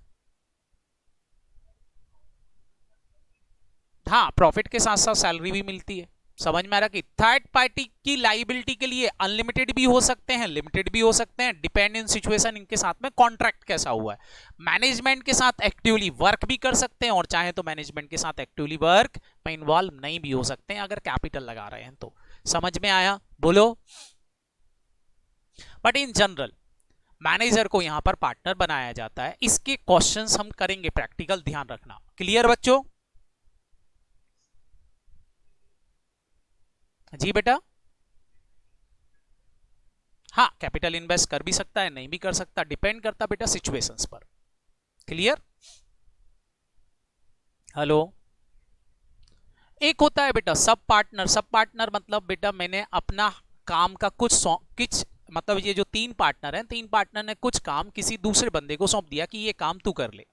हाँ, प्रॉफिट के साथ साथ सैलरी भी मिलती है। समझ में आ रहा कि थर्ड पार्टी की लाइबिलिटी के लिए अनलिमिटेड भी हो सकते हैं, लिमिटेड भी हो सकते हैं, डिपेंड इन सिचुएशन इनके साथ में कॉन्ट्रैक्ट कैसा हुआ है। मैनेजमेंट के साथ एक्टिवली वर्क भी कर सकते हैं और चाहे तो मैनेजमेंट के साथ एक्टिवली वर्क में इन्वॉल्व नहीं भी हो सकते हैं अगर कैपिटल लगा रहे हैं तो। समझ में आया? बोलो। बट इन जनरल मैनेजर को यहां पर पार्टनर बनाया जाता है। इसके क्वेश्चंस हम करेंगे प्रैक्टिकल, ध्यान रखना। क्लियर बच्चों? जी बेटा। हाँ, कैपिटल इन्वेस्ट कर भी सकता है, नहीं भी कर सकता, डिपेंड करता बेटा सिचुएशंस पर। क्लियर? हेलो। एक होता है बेटा सब पार्टनर। सब पार्टनर मतलब बेटा मैंने अपना काम का कुछ मतलब ये जो तीन पार्टनर हैं, तीन पार्टनर ने कुछ काम किसी दूसरे बंदे को सौंप दिया कि ये काम तू कर ले।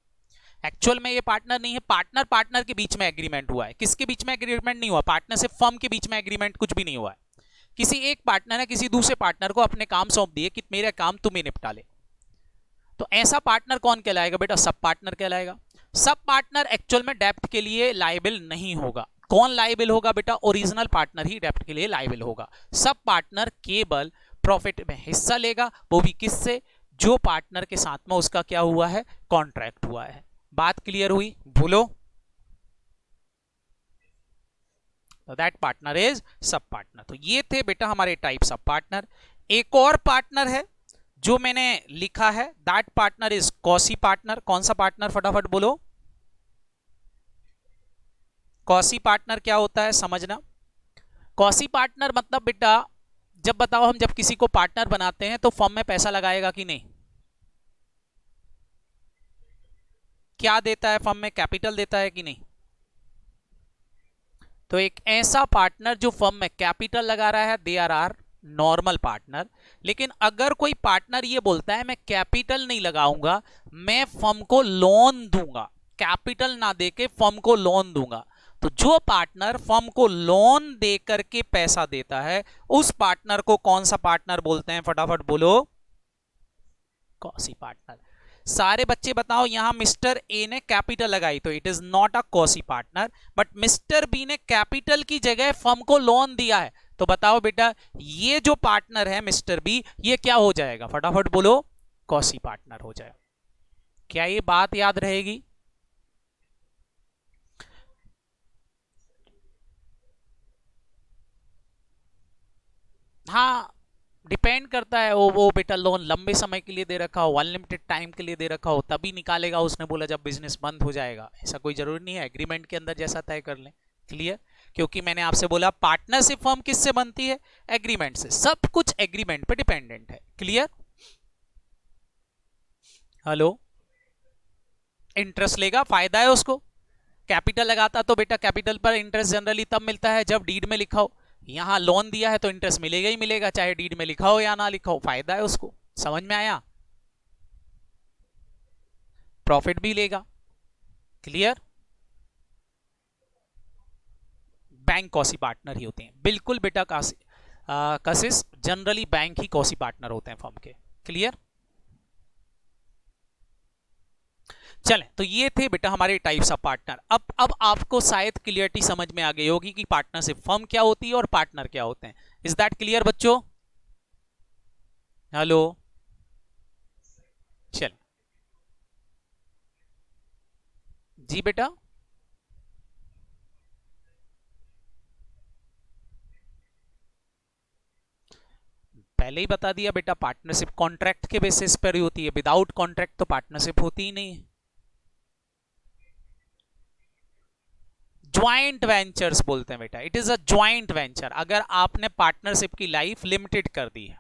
एक्चुअल में ये पार्टनर नहीं है, पार्टनर पार्टनर के बीच में एग्रीमेंट हुआ है। किसके बीच में एग्रीमेंट नहीं हुआ? पार्टनरशिप फर्म के बीच में एग्रीमेंट कुछ भी नहीं हुआ है। किसी एक पार्टनर ने किसी दूसरे पार्टनर को अपने काम सौंप दिए कि मेरा काम तुम ही निपटा ले, तो ऐसा पार्टनर कौन कहलाएगा बेटा? सब पार्टनर कहलाएगा। सब पार्टनर एक्चुअल में डेप्ट के लिए लायबल नहीं होगा। कौन लायबल होगा बेटा? ओरिजिनल पार्टनर ही डेप्ट के लिए लायबल होगा। सब पार्टनर केवल प्रॉफिट में हिस्सा लेगा, वो भी किससे? जो पार्टनर के साथ में उसका क्या हुआ है? कॉन्ट्रैक्ट हुआ है। बात क्लियर हुई? बोलो। तो that partner is sub partner. तो ये थे बेटा हमारे टाइप्स ऑफ पार्टनर। एक और पार्टनर है जो मैंने लिखा है, that partner is quasi partner. कौन सा पार्टनर? फटाफट बोलो। कॉसी पार्टनर क्या होता है समझना। कॉसी पार्टनर मतलब बेटा, जब बताओ हम जब किसी को पार्टनर बनाते हैं तो फर्म में पैसा लगाएगा कि नहीं? क्या देता है फर्म में? कैपिटल देता है कि नहीं? तो एक ऐसा पार्टनर जो फर्म में कैपिटल लगा रहा है, दे आर नॉर्मल पार्टनर। लेकिन अगर कोई पार्टनर ये बोलता है मैं कैपिटल नहीं लगाऊंगा, मैं फर्म को लोन दूंगा, कैपिटल ना देके फर्म को लोन दूंगा, तो जो पार्टनर फर्म को लोन दे करके पैसा देता है उस पार्टनर को कौन सा पार्टनर बोलते हैं? फटाफट बोलो। Quasi partner. सारे बच्चे बताओ, यहां मिस्टर ए ने कैपिटल लगाई तो it is not a quasi partner, but mister B ने कैपिटल की जगह फर्म को लोन दिया है, तो बताओ बेटा ये जो पार्टनर है मिस्टर बी, ये क्या हो जाएगा? फटाफट बोलो। कॉसी पार्टनर हो जाएगा। क्या ये बात याद रहेगी? हाँ, डिपेंड करता है। वो बेटा लोन लंबे समय के लिए दे रखा हो, अनलिमिटेड टाइम के लिए दे रखा हो, तभी निकालेगा उसने बोला जब बिजनेस बंद हो जाएगा। ऐसा कोई जरूरी नहीं है, एग्रीमेंट के अंदर जैसा तय कर लें। क्लियर? क्योंकि मैंने आपसे बोला पार्टनरशिप फर्म किससे बनती है? एग्रीमेंट से। सब कुछ एग्रीमेंट पे डिपेंडेंट है। क्लियर? हेलो। इंटरेस्ट लेगा, फायदा है उसको। कैपिटल लगाता तो बेटा कैपिटल पर इंटरेस्ट जनरली तब मिलता है जब डीड में लिखा हो। यहां लोन दिया है तो इंटरेस्ट मिलेगा ही मिलेगा, चाहे डीड में लिखा हो या ना लिखा हो, फायदा है उसको। समझ में आया? प्रॉफिट भी लेगा। क्लियर? बैंक कॉसी पार्टनर ही होते हैं, बिल्कुल बेटा। कसिस जनरली बैंक ही कॉसी पार्टनर होते हैं फर्म के। क्लियर? चलें, तो ये थे बेटा हमारे टाइप्स ऑफ पार्टनर। अब आपको शायद क्लियरिटी समझ में आ गई होगी कि पार्टनरशिप फर्म क्या होती है और पार्टनर क्या होते हैं। इज दैट क्लियर बच्चों? हेलो, चल जी बेटा। पहले ही बता दिया बेटा, पार्टनरशिप कॉन्ट्रैक्ट के बेसिस पर ही होती है, विदाउट कॉन्ट्रैक्ट तो पार्टनरशिप होती ही नहीं है। ज्वाइंट वेंचर्स बोलते हैं बेटा, it is a joint venture. अगर आपने पार्टनरशिप की लाइफ लिमिटेड कर दी है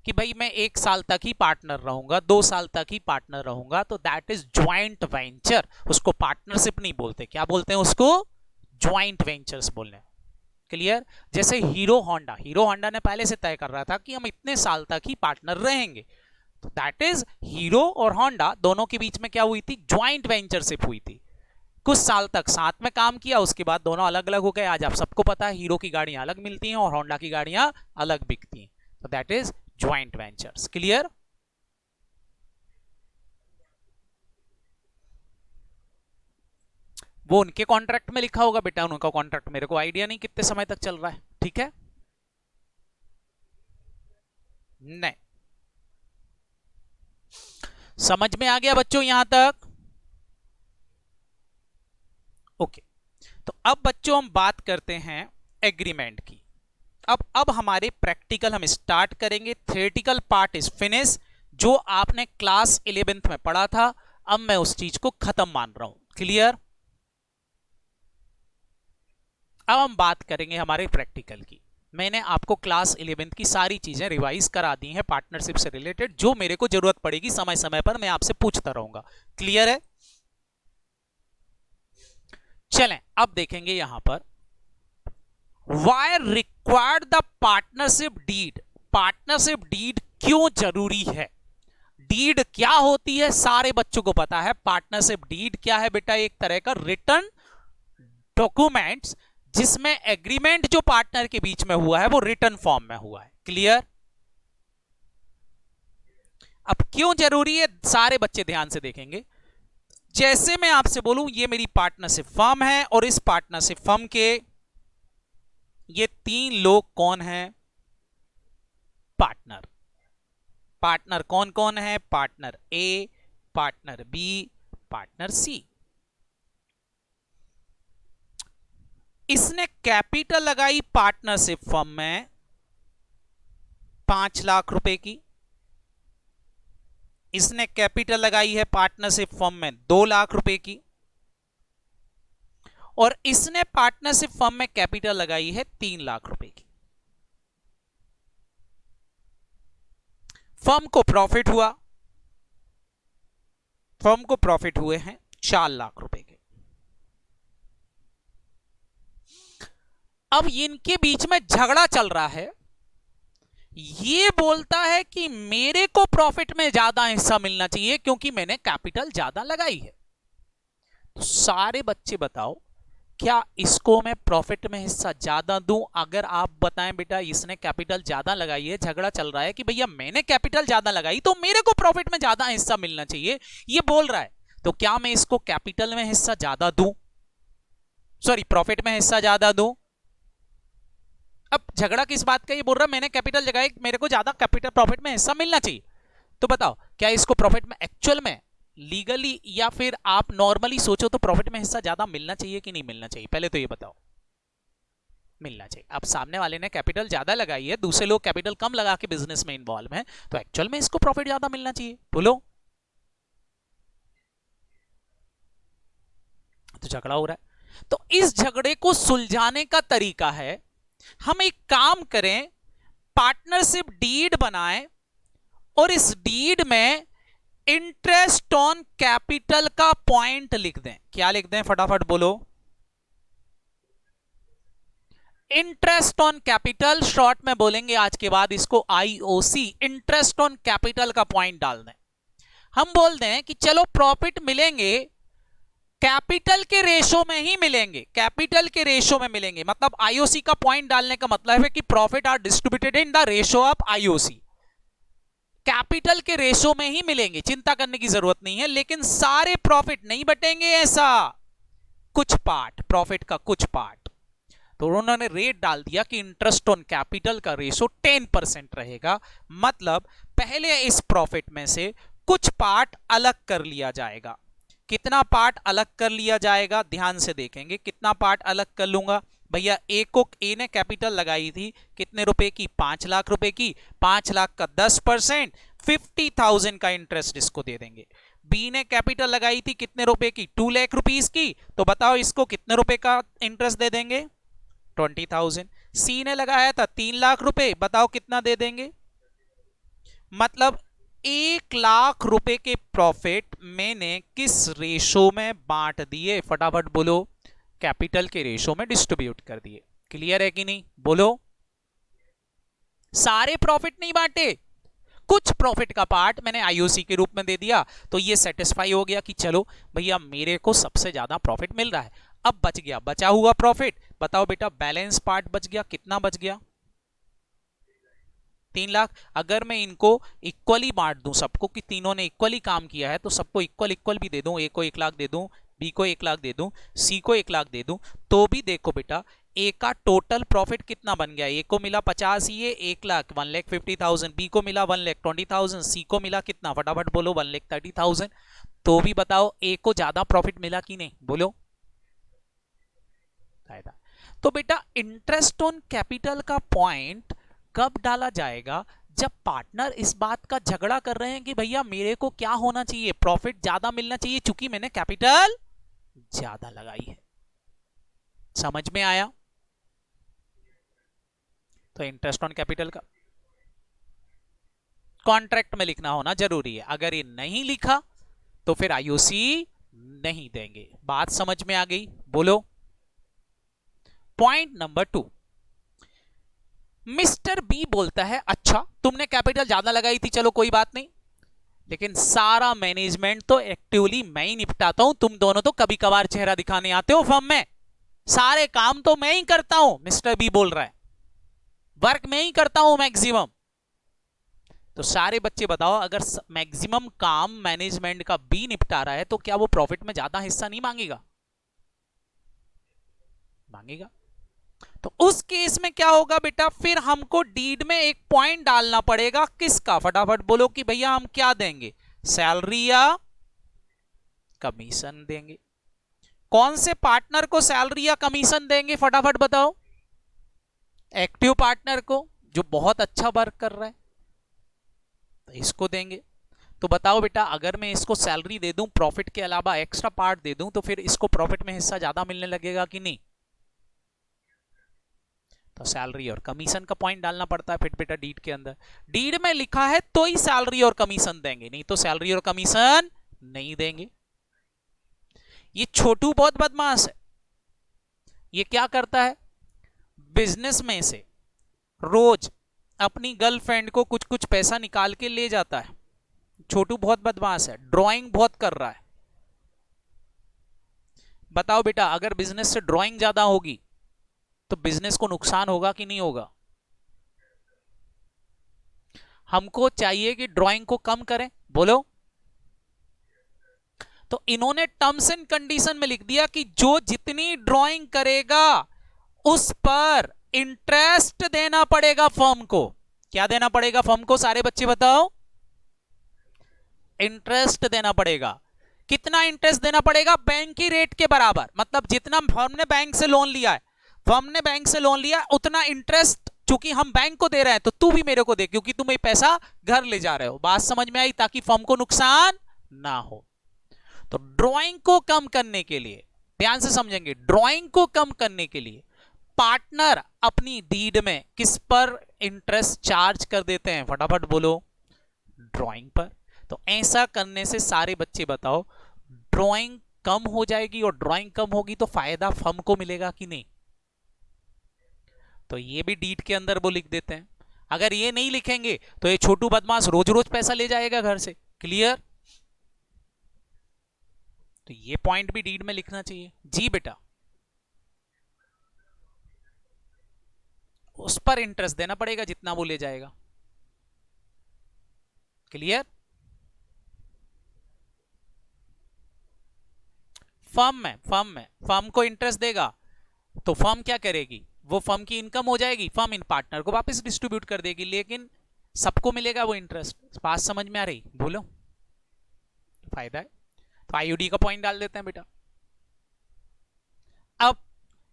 कि भाई मैं 1 साल तक ही पार्टनर रहूंगा, 2 साल तक ही पार्टनर रहूंगा, तो दैट इज ज्वाइंट वेंचर। उसको पार्टनरशिप नहीं बोलते, क्या बोलते हैं उसको? ज्वाइंट वेंचर्स बोलने। क्लियर? जैसे हीरो होंडा ने पहले से तय कर रहा था कि हम इतने साल तक ही पार्टनर रहेंगे, तो दैट इज हीरो और होंडा दोनों के बीच में क्या हुई थी? ज्वाइंट वेंचरशिप हुई थी। कुछ साल तक साथ में काम किया, उसके बाद दोनों अलग अलग हो गए। आज आप सबको पता है हीरो की गाड़ियां अलग मिलती हैं और होंडा की गाड़ियां अलग बिकती हैं, तो that is joint ventures. Clear? वो उनके कॉन्ट्रैक्ट में लिखा होगा बेटा, उनका कॉन्ट्रैक्ट मेरे को आइडिया नहीं कितने समय तक चल रहा है। ठीक है? नहीं, समझ में आ गया बच्चों यहां तक? ओके, तो अब बच्चों हम बात करते हैं एग्रीमेंट की। अब हमारे प्रैक्टिकल हम स्टार्ट करेंगे। थ्योरेटिकल पार्ट इज फिनिश, जो आपने क्लास 11th में पढ़ा था, अब मैं उस चीज को खत्म मान रहा हूं। क्लियर? अब हम बात करेंगे हमारे प्रैक्टिकल की। मैंने आपको क्लास 11th की सारी चीजें रिवाइज करा दी हैं पार्टनरशिप से रिलेटेड, जो मेरे को जरूरत पड़ेगी समय समय पर मैं आपसे पूछता रहूंगा। क्लियर है? चलें, अब देखेंगे यहां पर why required the partnership deed. Partnership deed क्यों जरूरी है? डीड क्या होती है सारे बच्चों को पता है। पार्टनरशिप डीड क्या है बेटा? एक तरह का रिटर्न डॉक्यूमेंट्स जिसमें एग्रीमेंट जो पार्टनर के बीच में हुआ है वो रिटर्न फॉर्म में हुआ है। क्लियर? अब क्यों जरूरी है सारे बच्चे ध्यान से देखेंगे। जैसे मैं आपसे बोलूं ये मेरी पार्टनरशिप फर्म है और इस पार्टनरशिप फर्म के ये 3 लोग कौन हैं? पार्टनर। पार्टनर कौन कौन है? पार्टनर ए, पार्टनर बी, पार्टनर सी। इसने कैपिटल लगाई पार्टनरशिप फर्म में 5 लाख रुपए की, इसने कैपिटल लगाई है पार्टनरशिप फर्म में 2 लाख रुपए की, और इसने पार्टनरशिप फर्म में कैपिटल लगाई है 3 लाख रुपए की। फर्म को प्रॉफिट हुआ, फर्म को प्रॉफिट हुए हैं 4 लाख रुपए के। अब इनके बीच में झगड़ा चल रहा है, ये बोलता है कि मेरे को प्रॉफिट में ज्यादा हिस्सा मिलना चाहिए क्योंकि मैंने कैपिटल ज्यादा लगाई है। तो सारे बच्चे बताओ, क्या इसको मैं प्रॉफिट में हिस्सा ज्यादा दूं? अगर आप बताएं बेटा इसने कैपिटल ज्यादा लगाई है, झगड़ा चल रहा है कि भैया मैंने कैपिटल ज्यादा लगाई तो मेरे को प्रॉफिट में ज्यादा हिस्सा मिलना चाहिए, ये बोल रहा है, तो क्या मैं इसको कैपिटल में हिस्सा ज्यादा दूं, सॉरी प्रॉफिट में हिस्सा ज्यादा दूं? अब झगड़ा किस बात का? ये बोल रहा मैंने कैपिटल लगाई, मेरे को ज्यादा कैपिटल प्रॉफिट में हिस्सा मिलना चाहिए। तो बताओ क्या इसको प्रॉफिट में एक्चुअल में लीगली या फिर आप नॉर्मली सोचो तो प्रॉफिट में हिस्सा ज्यादा मिलना चाहिए कि नहीं मिलना चाहिए? पहले तो ये बताओ। मिलना चाहिए। अब सामने वाले ने कैपिटल ज्यादा लगाई है, दूसरे लोग कैपिटल कम लगा के बिजनेस में इन्वॉल्व हैं, तो एक्चुअल में इसको प्रॉफिट ज्यादा मिलना चाहिए। बोलो। तो झगड़ा हो रहा है, तो इस झगड़े को सुलझाने का तरीका है हम एक काम करें, पार्टनरशिप डीड बनाएं और इस डीड में इंटरेस्ट ऑन कैपिटल का पॉइंट लिख दें। क्या लिख दें फटाफट बोलो? इंटरेस्ट ऑन कैपिटल, शॉर्ट में बोलेंगे आज के बाद इसको आईओसी, इंटरेस्ट ऑन कैपिटल का पॉइंट डाल दें। हम बोल दें कि चलो प्रॉफिट मिलेंगे कैपिटल के रेशो में ही मिलेंगे, कैपिटल के रेशो में मिलेंगे, मतलब आईओसी का पॉइंट डालने का मतलब है कि profit are distributed in the ratio of IOC, capital के रेशो में ही मिलेंगे, चिंता करने की जरूरत नहीं है। लेकिन सारे प्रॉफिट नहीं बटेंगे, ऐसा कुछ पार्ट, प्रॉफिट का कुछ पार्ट। तो उन्होंने रेट डाल दिया कि इंटरेस्ट ऑन कैपिटल का रेशो 10% रहेगा, मतलब पहले इस प्रॉफिट में से कुछ पार्ट अलग कर लिया जाएगा। कितना पार्ट अलग कर लिया जाएगा, ध्यान से देखेंगे। कितना पार्ट अलग कर लूंगा भैया? ए ने कैपिटल लगाई थी कितने रुपए की? 5 लाख रुपए की। 5 लाख का 10% 50,000 का इंटरेस्ट इसको दे देंगे। बी ने कैपिटल लगाई थी कितने रुपए की? 2 लाख रुपीस की। तो बताओ इसको कितने रुपए का इंटरेस्ट दे देंगे? 20,000। सी ने लगाया था 3 लाख रुपए, बताओ कितना दे देंगे? मतलब 1 लाख रुपए के प्रॉफिट मैंने किस रेशो में बांट दिए? फटाफट बोलो। कैपिटल के रेशो में डिस्ट्रीब्यूट कर दिए। क्लियर है कि नहीं? बोलो। सारे प्रॉफिट नहीं बांटे, कुछ प्रॉफिट का पार्ट मैंने आईओसी के रूप में दे दिया। तो ये सेटिस्फाई हो गया कि चलो भैया मेरे को सबसे ज्यादा प्रॉफिट मिल रहा है। अब बच गया बचा हुआ प्रॉफिट, बताओ बेटा बैलेंस पार्ट बच गया, कितना बच गया? 3 लाख। अगर मैं इनको इक्वली बांट दूं सबको कि तीनों ने इक्वली काम किया है, तो सबको इक्वल इक्वल भी दे दूं, ए को 1 लाख दे दूं, बी को 1 लाख दे दूं, सी को 1 लाख दे दूं, तो भी देखो बेटा ए का टोटल प्रॉफिट कितना बन गया? ए को मिला 50, ये 1 लाख 1,50,000, बी को मिला 1,20,000, सी को मिला कितना? फटाफट बोलो 1,30,000। तो भी बताओ ए को ज्यादा प्रॉफिट मिला कि नहीं? बोलो। तो बेटा इंटरेस्ट ऑन कैपिटल का पॉइंट कब डाला जाएगा? जब पार्टनर इस बात का झगड़ा कर रहे हैं कि भैया मेरे को क्या होना चाहिए, प्रॉफिट ज्यादा मिलना चाहिए क्योंकि मैंने कैपिटल ज्यादा लगाई है। समझ में आया? तो इंटरेस्ट ऑन कैपिटल का कॉन्ट्रैक्ट में लिखना होना जरूरी है। अगर ये नहीं लिखा तो फिर आईओसी नहीं देंगे। बात समझ में आ गई? बोलो। पॉइंट नंबर 2, मिस्टर बी बोलता है अच्छा तुमने कैपिटल ज्यादा लगाई थी, चलो कोई बात नहीं, लेकिन सारा मैनेजमेंट तो एक्टिवली मैं ही निपटाता हूं, तुम दोनों तो कभी कभार चेहरा दिखाने आते हो फर्म में, सारे काम तो मैं ही करता हूं। मिस्टर बी बोल रहा है वर्क मैं ही करता हूं मैक्सिमम। तो सारे बच्चे बताओ, अगर मैक्सिमम काम मैनेजमेंट का बी निपटा रहा है तो क्या वो प्रॉफिट में ज्यादा हिस्सा नहीं मांगेगा? मांगेगा। तो उस केस में क्या होगा बेटा? फिर हमको डीड में एक पॉइंट डालना पड़ेगा, किसका? फटाफट बोलो कि भैया हम क्या देंगे, सैलरी या कमीशन देंगे। कौन से पार्टनर को सैलरी या कमीशन देंगे? फटाफट बताओ। एक्टिव पार्टनर को, जो बहुत अच्छा वर्क कर रहा है, तो इसको देंगे। तो बताओ बेटा अगर मैं इसको सैलरी दे दूं, प्रॉफिट के अलावा एक्स्ट्रा पार्ट दे दूं, तो फिर इसको प्रॉफिट में हिस्सा ज्यादा मिलने लगेगा कि नहीं? तो सैलरी और कमीशन का पॉइंट डालना पड़ता है फिर बेटा डीड के अंदर। डीड में लिखा है तो ही सैलरी और कमीशन देंगे, नहीं तो सैलरी और कमीशन नहीं देंगे। ये छोटू बहुत बदमाश है। ये क्या करता है, बिजनेस में से रोज अपनी गर्लफ्रेंड को कुछ कुछ पैसा निकाल के ले जाता है। छोटू बहुत बदमाश है, ड्राइंग बहुत कर रहा है। बताओ बेटा अगर बिजनेस से ड्राइंग ज्यादा होगी तो बिजनेस को नुकसान होगा कि नहीं होगा? हमको चाहिए कि ड्राइंग को कम करें, बोलो। तो इन्होंने टर्म्स एंड कंडीशन में लिख दिया कि जो जितनी ड्राइंग करेगा उस पर इंटरेस्ट देना पड़ेगा फर्म को। क्या देना पड़ेगा फर्म को? सारे बच्चे बताओ। इंटरेस्ट देना पड़ेगा। कितना इंटरेस्ट देना पड़ेगा? बैंक की रेट के बराबर, मतलब जितना फर्म ने बैंक से लोन लिया है, फर्म ने बैंक से लोन लिया उतना इंटरेस्ट चूंकि हम बैंक को दे रहे हैं तो तू भी मेरे को दे, क्योंकि तुम ये पैसा घर ले जा रहे हो। बात समझ में आई? ताकि फर्म को नुकसान ना हो। तो ड्राइंग को कम करने के लिए, ध्यान से समझेंगे, ड्राइंग को कम करने के लिए पार्टनर अपनी डीड में किस पर इंटरेस्ट चार्ज कर देते हैं? फटाफट बोलो। ड्राइंग पर। तो ऐसा करने से सारे बच्चे बताओ ड्राइंग कम हो जाएगी, और ड्राइंग कम होगी तो फायदा फर्म को मिलेगा कि नहीं? तो ये भी डीड के अंदर वो लिख देते हैं। अगर ये नहीं लिखेंगे तो ये छोटू बदमाश रोज रोज पैसा ले जाएगा घर से। क्लियर? तो ये पॉइंट भी डीड में लिखना चाहिए। जी बेटा, उस पर इंटरेस्ट देना पड़ेगा जितना वो ले जाएगा। क्लियर? फर्म को इंटरेस्ट देगा तो फर्म क्या करेगी, वो फर्म की इनकम हो जाएगी, फर्म इन पार्टनर को वापस डिस्ट्रीब्यूट कर देगी, लेकिन सबको मिलेगा वो इंटरेस्ट। बात समझ में आ रही? बोलो, फायदा है। तो आईयूडी का पॉइंट डाल देते हैं बेटा। अब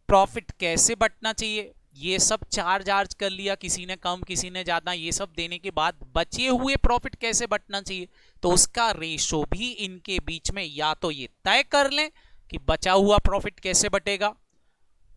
प्रॉफिट कैसे बंटना चाहिए, ये सब चार्ज कर लिया, किसी ने कम किसी ने ज्यादा, ये सब देने के बाद बचे हुए प्रॉफिट कैसे बंटना चाहिए, तो उसका रेशो भी इनके बीच में या तो ये तय कर लें कि बचा हुआ प्रॉफिट कैसे बटेगा,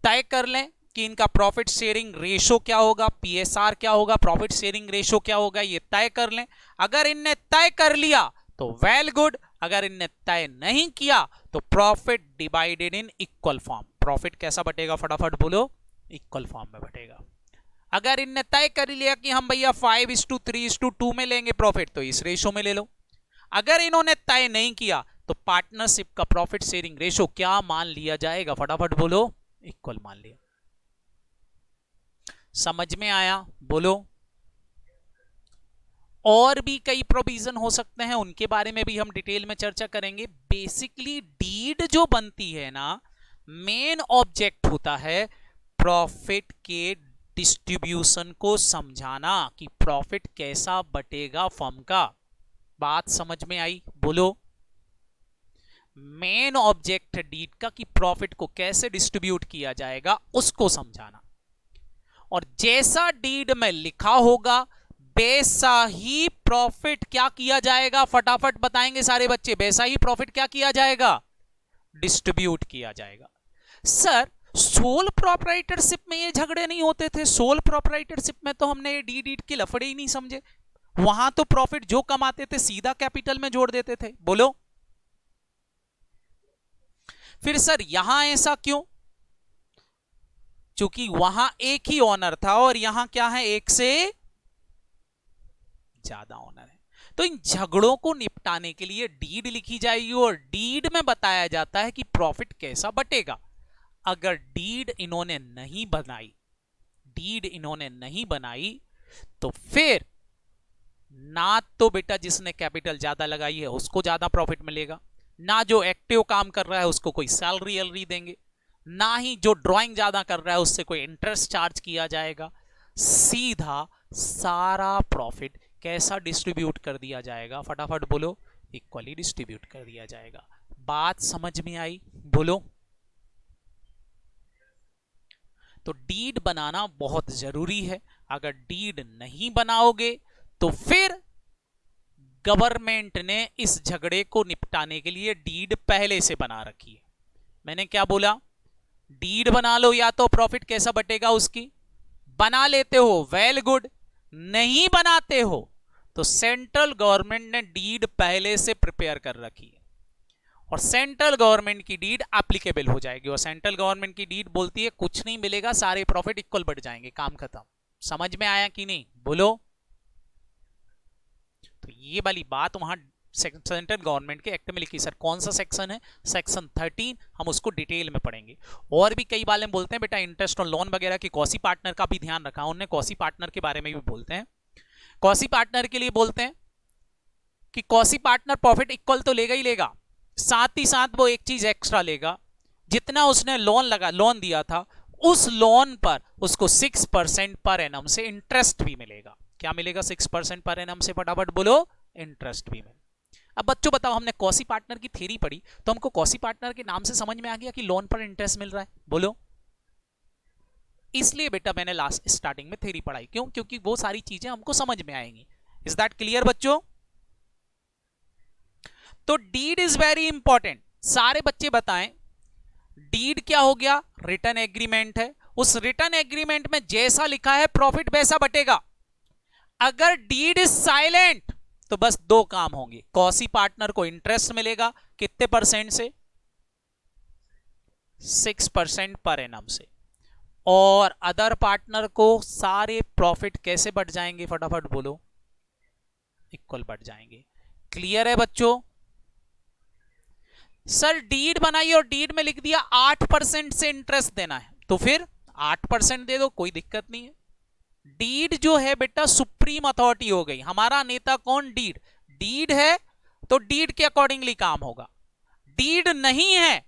तय कर लें कि इनका प्रॉफिट शेयरिंग रेशो क्या होगा, पीएसआर क्या होगा, प्रॉफिट शेयरिंग रेशो क्या होगा, ये तय कर लें। अगर इनने तय कर लिया तो वेल गुड, अगर इनने तय नहीं किया तो profit divided in equal form. Profit कैसा बटेगा, फटाफट बोलो, इक्वल फॉर्म में बटेगा। अगर इनने तय कर लिया कि हम भैया 5:3:2 में लेंगे प्रॉफिट, तो इस रेशो में ले लो। अगर इन्होंने तय नहीं किया तो पार्टनरशिप का प्रॉफिट शेयरिंग रेशो क्या मान लिया जाएगा, फटाफट बोलो, इक्वल मान लिया। समझ में आया? बोलो। और भी कई प्रोविजन हो सकते हैं, उनके बारे में भी हम डिटेल में चर्चा करेंगे। बेसिकली डीड जो बनती है ना, मेन ऑब्जेक्ट होता है प्रॉफिट के डिस्ट्रीब्यूशन को समझाना कि प्रॉफिट कैसा बटेगा फर्म का। बात समझ में आई? बोलो। मेन ऑब्जेक्ट डीड का कि प्रॉफिट को कैसे डिस्ट्रीब्यूट किया जाएगा उसको समझाना, और जैसा डीड में लिखा होगा वैसा ही प्रॉफिट क्या किया जाएगा, फटाफट बताएंगे सारे बच्चे, वैसा ही प्रॉफिट क्या किया जाएगा, डिस्ट्रीब्यूट किया जाएगा। सर सोल प्रोप्राइटरशिप में ये झगड़े नहीं होते थे? सोल प्रोप्राइटरशिप में तो हमने ये डीड के लफड़े ही नहीं समझे, वहां तो प्रॉफिट जो कमाते थे सीधा कैपिटल में जोड़ देते थे। बोलो। फिर सर यहां ऐसा क्यों? क्योंकि वहां एक ही ओनर था और यहां क्या है, एक से ज्यादा ओनर है। तो इन झगड़ों को निपटाने के लिए डीड लिखी जाएगी, और डीड में बताया जाता है कि प्रॉफिट कैसा बटेगा। अगर डीड इन्होंने नहीं बनाई तो फिर ना तो बेटा जिसने कैपिटल ज्यादा लगाई है उसको ज्यादा प्रॉफिट मिलेगा, ना जो एक्टिव काम कर रहा है उसको कोई सैलरी देंगे, ना ही जो ड्राइंग ज्यादा कर रहा है उससे कोई इंटरेस्ट चार्ज किया जाएगा। सीधा सारा प्रॉफिट कैसा डिस्ट्रीब्यूट कर दिया जाएगा, फटाफट बोलो, इक्वली डिस्ट्रीब्यूट कर दिया जाएगा। बात समझ में आई? बोलो। तो डीड बनाना बहुत जरूरी है। अगर डीड नहीं बनाओगे तो फिर गवर्नमेंट ने इस झगड़े को निपटाने के लिए डीड पहले से बना रखी है। मैंने क्या बोला? डीड बना लो, या तो प्रॉफिट कैसा बटेगा उसकी बना लेते हो, वेल गुड, नहीं बनाते हो तो सेंट्रल गवर्नमेंट ने डीड पहले से प्रिपेयर कर रखी है, और सेंट्रल गवर्नमेंट की डीड एप्लीकेबल हो जाएगी। और सेंट्रल गवर्नमेंट की डीड बोलती है कुछ नहीं मिलेगा, सारे प्रॉफिट इक्वल बढ़ जाएंगे, काम खत्म। समझ में आया कि नहीं? बोलो। तो ये वाली बात वहां सेंट्रल गवर्नमेंट के एक्ट में लिखी। सर कौन सा सेक्शन है? सेक्शन 13, हम उसको डिटेल में पढ़ेंगे। और भी कई बार बोलते हैं बेटा इंटरेस्ट और लोन वगैरह की कॉसी पार्टनर का भी ध्यान रखा, उन्हें कॉसी पार्टनर के बारे में भी बोलते हैं। कॉसी पार्टनर के लिए बोलते हैं कि कॉसी पार्टनर प्रॉफिट इक्वल तो लेगा ही लेगा, साथ ही साथ वो एक चीज एक्स्ट्रा लेगा, जितना उसने लोन दिया था उस लोन पर उसको 6% पर एनम से इंटरेस्ट भी मिलेगा। क्या मिलेगा? 6% पर एनम से, फटाफट बोलो, इंटरेस्ट भी मिलेगा। अब बच्चों बताओ, हमने कॉसी पार्टनर की थ्योरी पढ़ी तो हमको कॉसी पार्टनर के नाम से समझ में आ गया कि लोन पर इंटरेस्ट मिल रहा है। बोलो। इसलिए बेटा मैंने लास्ट स्टार्टिंग में थ्योरी पढ़ाई, क्यों? क्योंकि वो सारी चीजें हमको समझ में आएंगी। इज दैट क्लियर बच्चों? तो डीड इज वेरी इंपॉर्टेंट। सारे बच्चे बताएं, डीड क्या हो गया? रिटर्न एग्रीमेंट है। उस रिटर्न एग्रीमेंट में जैसा लिखा है प्रॉफिट वैसा बटेगा। अगर डीड इज साइलेंट तो बस दो काम होंगे, कौसी पार्टनर को इंटरेस्ट मिलेगा कितने परसेंट से, 6% पर एनम से, और अदर पार्टनर को सारे प्रॉफिट कैसे बढ़ जाएंगे, फटाफट बोलो, इक्वल बढ़ जाएंगे। क्लियर है बच्चों? सर डीड बनाई और डीड में लिख दिया 8% से इंटरेस्ट देना है, तो फिर 8% दे दो, कोई दिक्कत नहीं है। डीड जो है बेटा सुप्रीम अथॉरिटी हो गई, हमारा नेता कौन, डीड। डीड है तो डीड के अकॉर्डिंगली काम होगा, डीड नहीं है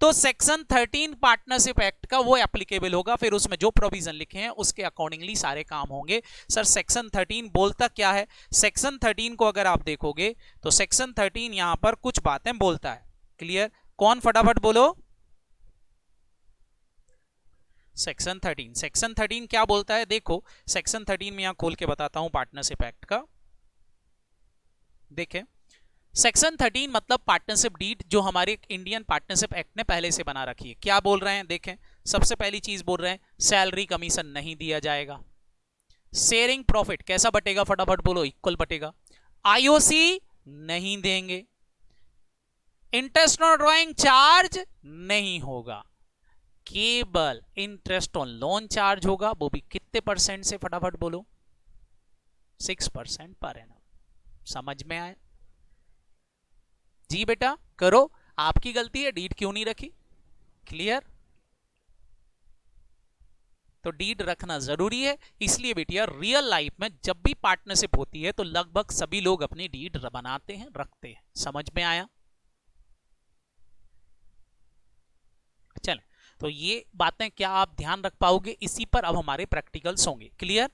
तो सेक्शन 13 पार्टनरशिप एक्ट का वो एप्लीकेबल होगा, फिर उसमें जो प्रोविजन लिखे हैं उसके अकॉर्डिंगली सारे काम होंगे। सर सेक्शन 13 बोलता क्या है, सेक्शन 13 को अगर आप देखोगे तो सेक्शन 13 यहां पर कुछ बातें बोलता है। क्लियर? कौन फटाफट बोलो, सेक्शन 13, सेक्शन 13 क्या बोलता है, देखो सेक्शन 13 में यहां खोल के बताता हूं पार्टनरशिप एक्ट का। देखें सेक्शन 13 मतलब पार्टनरशिप डीड जो हमारे इंडियन पार्टनरशिप एक्ट ने पहले से बना रखी है। क्या बोल रहे हैं, देखें सबसे पहली चीज बोल रहे हैं सैलरी कमीशन नहीं दिया जाएगा, शेयरिंग प्रॉफिट कैसा बटेगा, फटाफट बोलो, इक्वल बटेगा, आईओसी नहीं देंगे, इंटरेस्ट ऑन ड्रॉइंग चार्ज नहीं होगा, केवल इंटरेस्ट ऑन लोन चार्ज होगा, वो भी कितने परसेंट से, फटाफट बोलो, 6% पर एनम। समझ में आया? जी बेटा करो, आपकी गलती है, डीड क्यों नहीं रखी। क्लियर? तो डीड रखना जरूरी है, इसलिए बेटिया रियल लाइफ में जब भी पार्टनरशिप होती है तो लगभग सभी लोग अपनी डीड बनाते हैं, रखते हैं। समझ में आया? चलें, तो ये बातें क्या आप ध्यान रख पाओगे, इसी पर अब हमारे प्रैक्टिकल्स होंगे। क्लियर?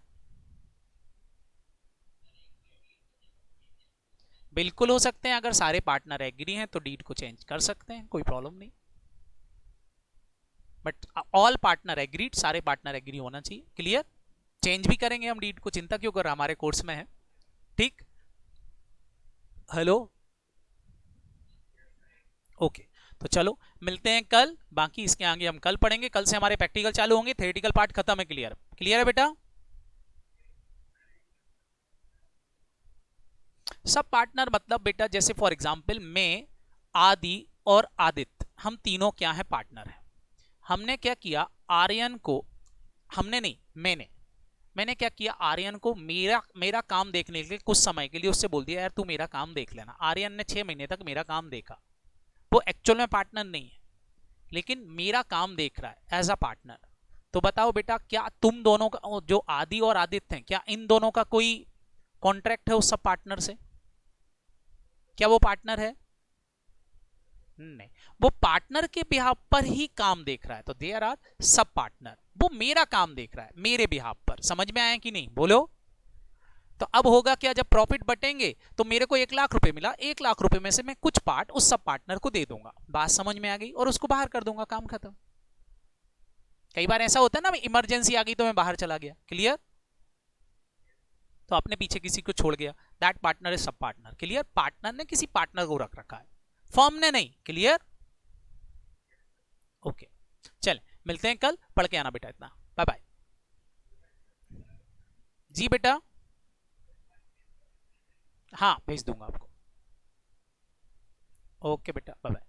बिल्कुल हो सकते हैं, अगर सारे पार्टनर एग्री हैं तो डीड को चेंज कर सकते हैं, कोई प्रॉब्लम नहीं, बट ऑल पार्टनर एग्रीड, सारे पार्टनर एग्री होना चाहिए। क्लियर? चेंज भी करेंगे हम डीड को, चिंता क्यों कर रहा, हमारे कोर्स में है। ठीक, हेलो, ओके, तो चलो मिलते हैं कल, बाकी इसके आगे हम कल पढ़ेंगे, कल से हमारे प्रैक्टिकल चालू होंगे, थ्योरेटिकल पार्ट खत्म है। क्लियर? क्लियर है बेटा? सब पार्टनर मतलब बेटा जैसे फॉर एग्जांपल मैं, आदि और आदित्य, हम तीनों क्या है, पार्टनर है। हमने क्या किया, आर्यन को, हमने नहीं, मैंने क्या किया, आर्यन को मेरा काम देखने के लिए कुछ समय के लिए उससे बोल दिया यार तू मेरा काम देख लेना। आर्यन ने 6 महीने तक मेरा काम देखा, वो एक्चुअल में पार्टनर नहीं है लेकिन मेरा काम देख रहा है एज अ पार्टनर। तो बताओ बेटा क्या तुम दोनों का, जो आदि और आदित्य हैं, क्या इन दोनों का कोई कॉन्ट्रैक्ट है उस सब पार्टनर से, क्या वो पार्टनर है? नहीं, वो पार्टनर के बिहाफ पर ही काम देख रहा है, तो देयर आर सब पार्टनर, वो मेरा काम देख रहा है मेरे बिहाफ पर। समझ में आया कि नहीं, बोलो। तो अब होगा क्या, जब प्रॉफिट बटेंगे तो मेरे को 1 लाख रुपए मिला, 1 लाख रुपए में से मैं कुछ पार्ट उस सब पार्टनर को दे दूंगा, बात समझ में आ गई, और उसको बाहर कर दूंगा, काम खत्म। कई बार ऐसा होता है ना, इमरजेंसी आ गई तो मैं बाहर चला गया। क्लियर? तो आपने पीछे किसी को छोड़ गया, that partner is sub partner. Clear? Partner ने किसी पार्टनर को रख रखा है, फर्म ने नहीं। क्लियर? ओके, चल मिलते हैं कल, पढ़ के आना बेटा इतना। Bye bye. जी बेटा, हाँ भेज दूंगा आपको। ओके बेटा, बाय बाय।